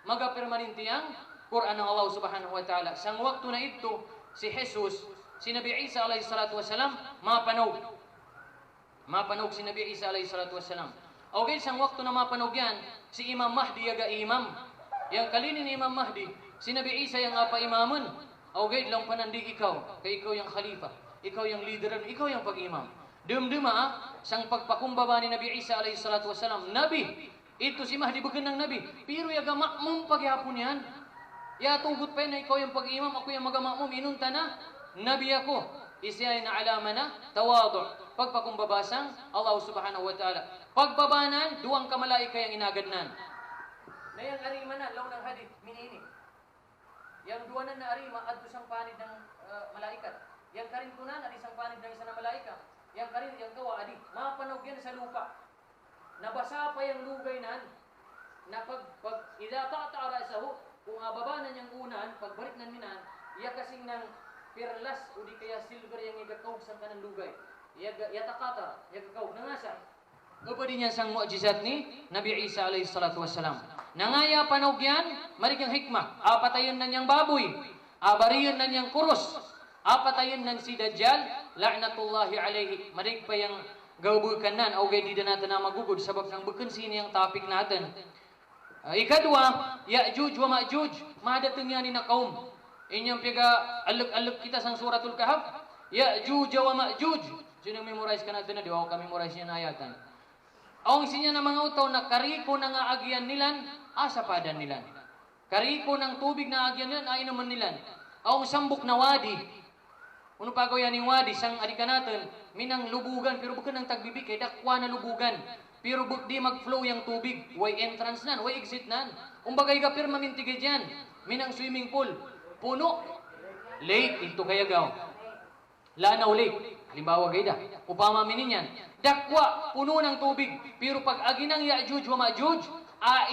magapermanente yang Quran ng Allah Subhanahu wa Ta'ala. Sang waktu na ito, si Jesus, si Nabi Isa alaihi salatu wassalam, mapanog si Nabi Isa alaihi salatu wassalam. Okay, sang waktu na mapanog yan, si Imam Mahdi yaga imam. Yang kalinin ni Imam Mahdi, si Nabi Isa yang apa imaman. Okay, lang panandi ikaw, kay ikaw yung khalifa, ikaw yung leader, ikaw yung pag-imam. Dum-duma, sang pagpakumbaba ni Nabi Isa alaihi salatu wassalam, Nabi, ito si Mahdi bukan ng Nabi, pero yaga makmum paghapon yan. Ya tugot pa na ikaw yung pag-imam, ako yung magamakmum, inunta na, Nabi ako, isiyay na alamana, tawadu. Pagpakumbabasang Allah Subhanahu wa Ta'ala. Pagbabanan, 2 kamalaika yung inagadnan. Na yung arima na, law ng hadith, minini. Yang 2 na arima, adto sang panid ng malaikat. Yang karintunan, adi sang panid ng isa na malaika. Yang karin, yang kawa, adi, mapanog yan sa lupa. Nabasa pa yung lugay nan, na pag ila ta'ara isahu, kung ababanan yung unan, pagbalik nan minan, iya kasing ng perlas o di kaya silver yang igakaw sa kanang lugay. Yatakata, igakaw, nangasa. Upadi niya sang mu'jizat ni Nabi Isa alaihi salatu wassalam. Nangaya panog yan, marigang hikmah. Apatayon na niyang baboy, abariyon na niyang kurus, apatayon na si Dajjal, la'natullahi alaihi. Marig pa yung gawbukan nan, o gay di na natin na magugod, sabab ng bukan sini yung topic natin. Ikadwa, Ya'juj wa Ma'juj, madating yan ni na kaum. Inyong piga aluk-aluk kita sang suratul Kahf, Ya'juj wa Ma'juj. Sino memorize ka natin na, di ba ako memorize niya na ayatan. Ang sinya na mga utaw na kariko na nga agyan nilan, asa padan nilan. Kariko ng tubig na agyan nilan, ay naman nilan. Ang sambok na wadi, uno pa ko yan yung wadi, sang adika natin, minang lubugan, pero bukan ng tagbibig, kay dakwa na lubugan. Pero di mag-flow yung tubig, way entrance nan, way exit nan. Umbagay ka pero mamintigay dyan, minang swimming pool, puno, lake, ito kaya gaw. Lanaw lake, halimbawa gayda, upama minin yan. Dakwa, puno ng tubig, pero pag aginang Ya'juj wa Ma'juj,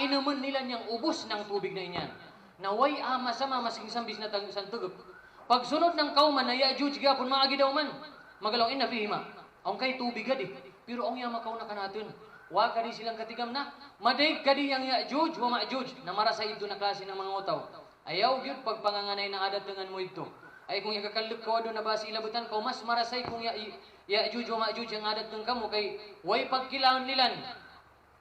inaman nila niyang ubos ng tubig na inyan. Naway masama masingsambis na tagug. Pag sunod ng kauman na Ya'juj gapon maagi daw man, magalaw ina fihima. Ang kay tubig gadi, pero ang yamakaw na kanatun. Wa kadi silang katigam na, maday kadi yang Ya'juj wa Ma'juj, na marasa ito na klase ng mga utaw. Ayaw gyud pag panganganay na adat dengan mo ito. Ay kung ikakalog ka doon na ba ilabutan ko, mas marasay kung Ya'juj wa Ma'juj yang adat ng kamu kay way pagkilaon nilan.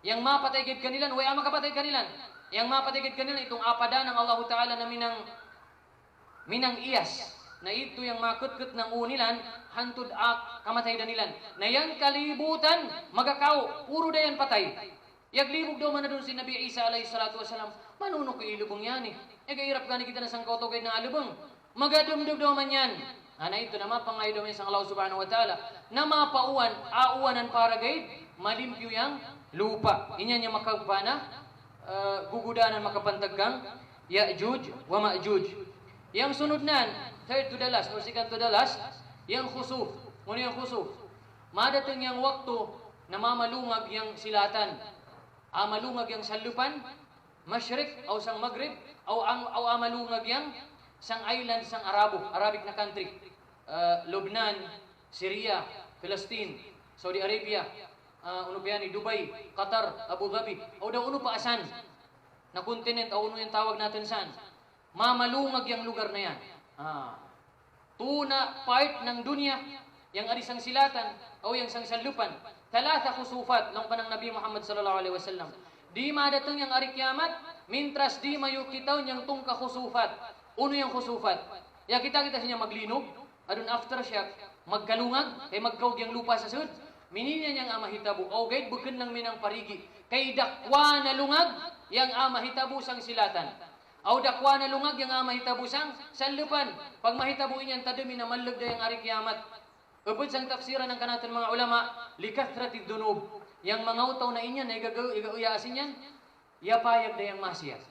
Yang mapatay gid kanilan, way ama kapatay kanilan. Yang mapatay gid kanilan itong apada ng Allah Ta'ala na minang iyas. Na ito yung makutkut ng unilan, hantud kamatay danilan. Na yang kalibutan, magakaw, puro dayan patay. Yaglibog daw man na doon si Nabi Isa alayhi salatu wasalam, manuno ko ilubong yan eh. E kahirap gani kita na sangkaw to na alubong. Magadumdum daw man yan. Ana ito na mapangay daw sa Allah subhanahu wa ta'ala. Na mapauwan, auwanan para gaid, malimpyo yang lupa. Inyan yung makagpana, gugudanan makapantaggang, Ya'juj wa Ma'juj. Yang sunod nan, third to the last, or second to the last, yang khusuf. Ano yung khusuf? Madating yung waktu na mamalungag yung silatan. Amalungag yung salupan, Mashrik, o sang Maghrib, o amalungag yung sang island, sang Arabic na country. Lebanon, Syria, Palestine, Saudi Arabia, Dubai, Qatar, Abu Dhabi, o daw pa asan na kontinent, o yung tawag natin saan. Mamalungag yung lugar na yan. Tuna part ng dunya, yung arisang silatan, o yung sang salupan. Talata khusufat, lang pa ng Nabi Muhammad sallallahu alaihi wasallam. Di madatang yung arikiamat, mintras di mayukitaw niyang tungka khusufat. Uno yung khusufat. Ya kita siya maglinog, adun aftershock, magkalungag, kay magkaug yung lupa sa sud. Mininya niyang amahitabu, o gayt bukan ng minang parigi. Kay dakwa na lungag, yang amahitabu sang silatan. Aw dakwa na lungag yang mahitabu sang sanlupan. Pag mahitabuin yan tadumi na malug da yung ari kiamat. Ubod sang tafsiran ng kanatan mga ulama, likatratid dunub. Yang mangautaw na inyan na igauyasin yan, yapayag da yung masiyat.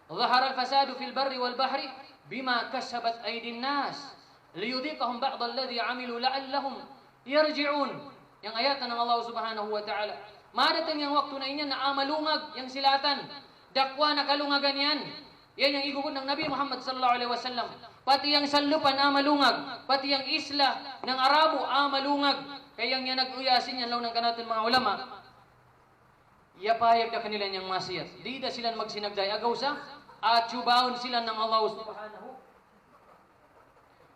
Zahara al-fasadu fil barri wal bahri bima kasabat aydin nas liyudhiqahum ba'd alladhi amilu la'allahum yarji'un. Yang ayatan ng Allah subhanahu wa ta'ala. Madating yung waktu na inyan na amalungag yung silatan. Dakwa na kalungagan yan. Yan yung igugod ng Nabi Muhammad sallallahu alaihi wasallam. Pati yung salupan amalungag, pati yung isla ng Arabo amalungag. Kaya yung nag-uyasin yan law ng kanatan mga ulama. Yapayag na kanila niyang masiyat. Di da sila magsinagday agaw sa at chubaon sila ng Allah subhanahu.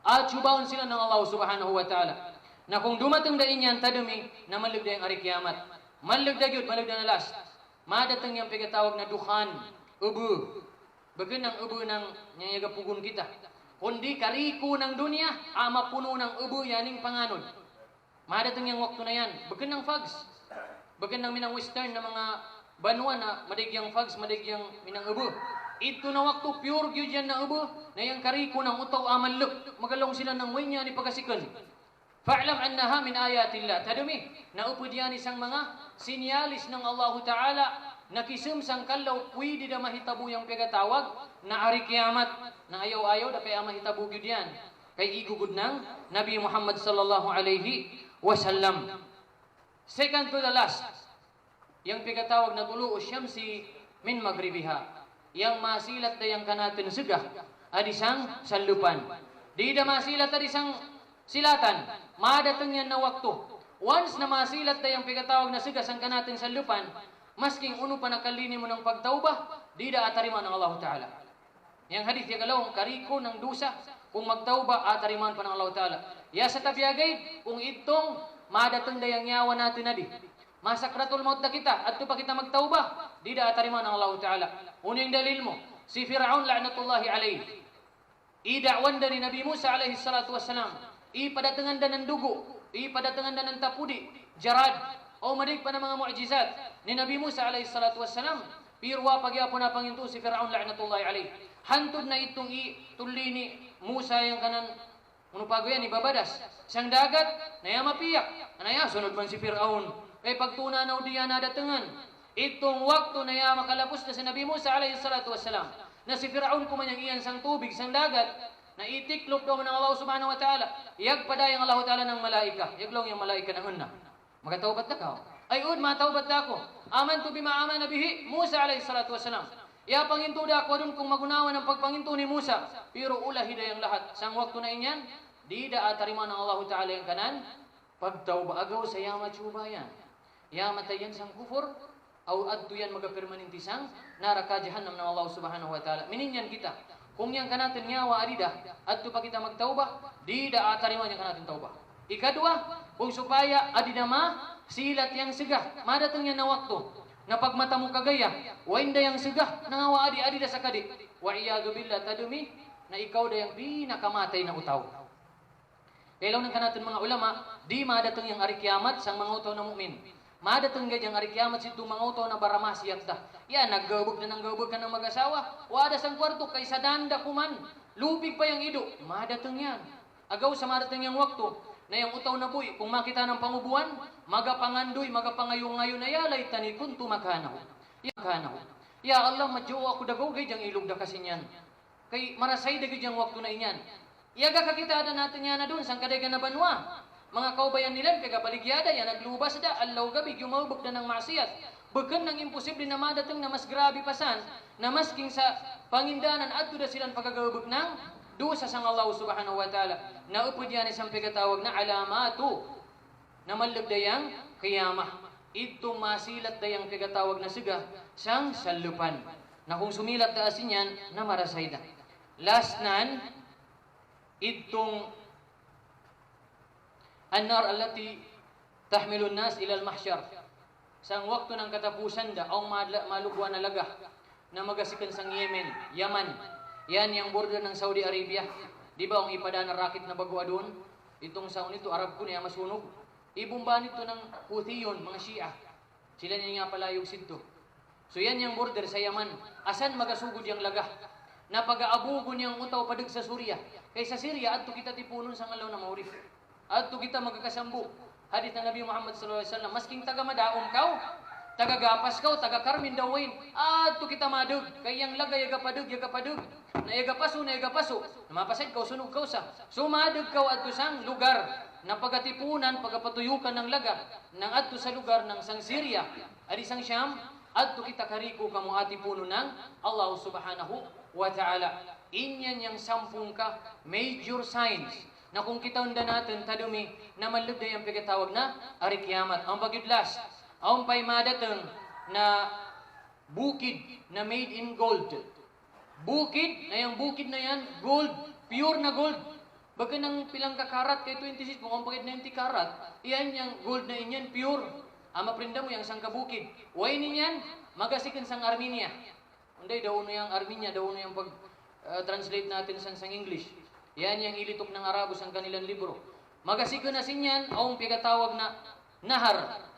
At chubaon sila ng Allah subhanahu wa ta'ala. Na kung dumatang da inyan tadumi na malugda yung ari kiamat. Malugda gyud, malugda na last. Madatang yung pagkatawag na dukhan, ubu. Bagan ang ubo ng nyayagapugon kita. Kundi kariko ng dunya, ama puno ng ubo yaning panganod. Madating yung waktu na yan. Bagan ng fags. Bagan ng minang western na mga banwa na madigyang fags, madigyang minang ubo. Ito na waktu pure gyud yan na ubo, na yung kariko ng utaw amanluk. Magalong sila ng way niya ni pagasikon. Fa'lam annaha min ayatillah. Tadumi, naupod yan isang mga sinyalis ng Allah Ta'ala nakisum sang kalaw pwede na mahitabu yung pagkatawag na ari kiamat na ayaw-ayaw dapay mahitabu gyud yan kay igugod ng Nabi Muhammad sallallahu alaihi wasallam. Second to the last, yung pagkatawag na tulu syamsi min magribiha, yang masilat da yang kanatin sugah adisang salupan. Di da masilat adisang silatan, madatang yan na waktu. Once na masilat da yung pagkatawag na sugah sang kanatin salupan, masking uno pa nakalini mo ng pagtauba, di da atariman ng Allah Ta'ala. Yang hadith yung kalawang kariko ng dusa, kung magtauba, atariman pa ng Allah Ta'ala. Ya sa tabiyagay, kung itong madatang dayang yawa natin na di, masakratul maut na kita, at pa kita magtauba, di da atariman ng Allah Ta'ala. Uno yung dalil mo, si Fir'aun la'natullahi alayhi. Ida'wan da ni Nabi Musa alayhi salatu wassalam, ipadatangan da ng dugo, ipadatangan da ng tapudi, jarad, o madig pa ng mga mu'jizat ni Nabi Musa alayhi salatu wassalam, pirwa pagyapon na panginto si Fir'aun la'natullahi alayhi. Hantod na itong ituli ni Musa yung kanan, yan, ibabadas. Siyang dagat, naya mapiyak, naya sunod man si Fir'aun. Kay pagtuna na udiyan na datangan. Itong waktu naya makalapos na si Nabi Musa alayhi salatu wassalam, na si Fir'aun kumanyang iyan sang tubig, sang dagat, na itiklop daw ng Allah subhanahu wa ta'ala. Iyagpadayang Allah ta'ala ng malaika. Iyaglong yung malaika ng unna. Magatawbat na ka. Ay matawbat na ako. Aman to bima amana bihi Musa alayhi salatu wassalam. Ya panginto da ako dun kung magunawan ang pagpanginto ni Musa. Pero ula hidayang lahat. Sang waktu na inyan, di da atariman ng Allah Ta'ala yung kanan, pagtawba agaw sa yama tsuba yan. Yama tayan sang kufur, aw adto yan magapermanenti sang naraka jahannam ng Allah Subhanahu wa Ta'ala. Mininyan kita. Kung yang kanatin nyawa adida, at pa kita magtaubah, di da atarima yang kanatin taubah. Ikadua, kung supaya adida silat yang segah, madatang yan na waktu, na pagmata mo kagaya, wainda yang segah, nangawa adi-adi da sakadi, wa iyadu billah tadumi, na ikaw da yang pinakamatay na utaw. Kailaw ng kanatin mga ulama, di madatang yang ari kiamat sang mga utaw na mu'min. Madatang yang ari kiamat situ mga utaw na baramasiyat da. Yan, naggabog na nanggabog ka ng mag-asawa, wada sang kwarto, kaysa danda kuman, lupig pa yung ido, madatang yan. Agaw sa madatang yang waktu, na yung utaw na buy, kung makita ng pangubuan, magapangandoy, magapangayong-ngayon na yalay tanikun tumakanaw. Ya Allah, madyo ako dagaw, gay diyang ilog da kasi niyan. Kay marasay da gay diyang waktu na inyan. Iyaga kakitada natin yan na dun, sang kadayga na banwa. Mga kaubayan nila, kagabaligiyada, yan naglubas da, allaw gabi, yumawbog na ng maasiyat. Bagan ng imposible na madating na mas grabe pasan, na masking sa pangindanan at da silang pagagawbog ng dosa sang Allah subhanahu wa ta'ala. Naupod yan isang pigatawag na alamatu na malagdayang kiyamah. Ito masilat dayang pigatawag na siga sang salupan. Na kung sumilat da asin yan, na marasay da. Last nan, itong annar alati tahmilun nas ilal mahsyar. Sang waktu ng katapusan da, ang malugwa na laga na magasikan sang Yaman. Yan yung border ng Saudi Arabia. Di ba ang ipada na rakit na bagwa doon? Itong saon ito, Arab ko niya masunog. Ibumba nito ng Houthi mga Shia. Sila niya nga palayog sinto. So yan yung border sa Yaman. Asan magasugod yung laga? Napag-aabugon yung utaw padag sa Syria. Kay sa Syria, adto kita tipunon sa ngalaw na maurif. Adto kita magkakasambu. Hadith ng Nabi Muhammad sallallahu alaihi wasallam, masking taga madaom kau, taga gapas kau, taga karmin dawain, adto kita madug. Kay yang laga yaga padug. Na yaga paso. Namapasad kau, sunog kau sa. Sumadug kau adto sang lugar na pagatipunan, pagapatuyukan ng laga, ng adto sa lugar ng sang Syria, adi sang Syam, adto kita kariko kamo ati puno ng Allah subhanahu wa ta'ala. Inyan yung 10 ka major signs na kung kita unda natin tadumi na malugda yung pagkatawag na ari kiamat. Ang bagidlas, ang pay madatang na bukid na made in gold. Bukid, na yung bukid na yan, gold, pure na gold. Baga ng pilang kakarat kay 26, kung ang pagid 90 karat, iyan yung gold na inyan, pure. Maprinda mo yung sang kabukid. Way ninyan, magasikan sang Armenia. Unday, daw na yung Armenia, daw na yung pag-translate natin sang English. Yan yung ilitok ng Arabo sang kanilang libro. Magasikan na sinyan, ang pigatawag na nahar.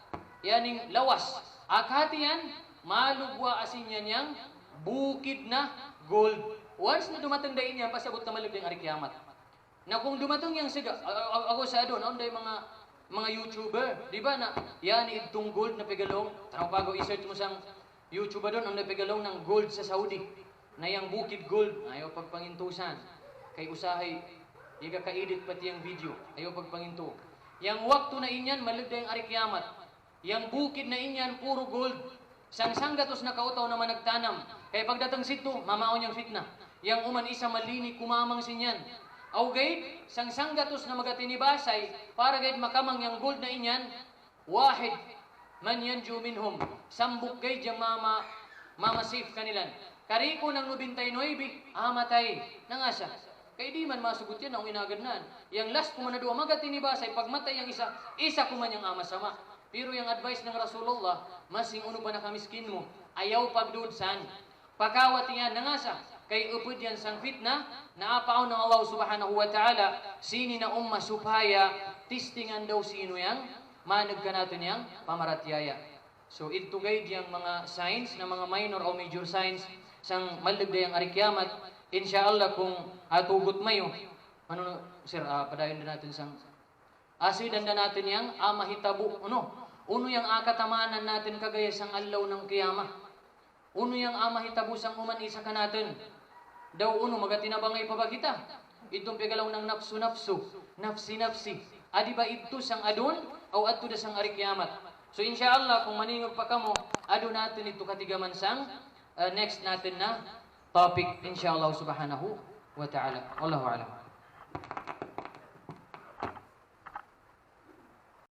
Yan yung lawas. Akati yan, malugwa asin yan yung bukid na gold. Once na dumatang dain yan, pasabot na malugda yung arikiamat. Na kung dumatang yung siga, ako sa doon, onday mga YouTuber, di ba na, yan itong gold na pigalong, tanong bago i-search mo sang YouTuber doon, ang napigalong ng gold sa Saudi, na yung bukid gold, ayaw pagpangintusan, kay usahay, iga ka-edit pati yung video, ayaw pagpanginto. Yang waktu na inyan, malagda yung arikiamat, yang bukid na inyan, puro gold, sang gatos na kautaw na managtanam, kaya pagdatang sito, mamaon yung fitna, yang uman isa malini, kumamang sinyan, awgay, sang gatos na magatinibasay, para gayad makamang yung gold na inyan, wahid, man yanju minhum, sambuk gayad yung mamasif kanilan. Kariko ng 99, amatay, nangasa. Kaya di man masugot yan ang inagadnan. Yang last kumanadua, magatinibasay, pagmatay yung isa kuman yung amasama. Pero yung advice ng Rasulullah, masing uno pa na kamiskin mo, ayaw pagdudsan. Pakawat yan, nangasa. Kay upod yan sang fitna, naapaw ng Allah subhanahu wa ta'ala, sini na supaya, tistingan daw sino yang, manag ka natin yang pamaratyaya. So ito guide yung mga signs, na mga minor o major signs, sang malagda yung arikiamat, inshallah kung atugot mayo, ano sir, padayon din natin sang, asidan na natin yang mahitabu, uno yung akatamanan natin kagaya sang allaw ng kiyama, uno yung mahitabu sang uman isa ka natin, daw uno magatinabangay pa ba kita, itong pigalaw ng nafsu, nafsi, adi ba ito sang adun, o adto da sang arikiamat. So inshallah kung maningog pa kamo, ado natin ito katigaman sang next natin na topic inshallah subhanahu wa ta'ala. Wallahu a'lam.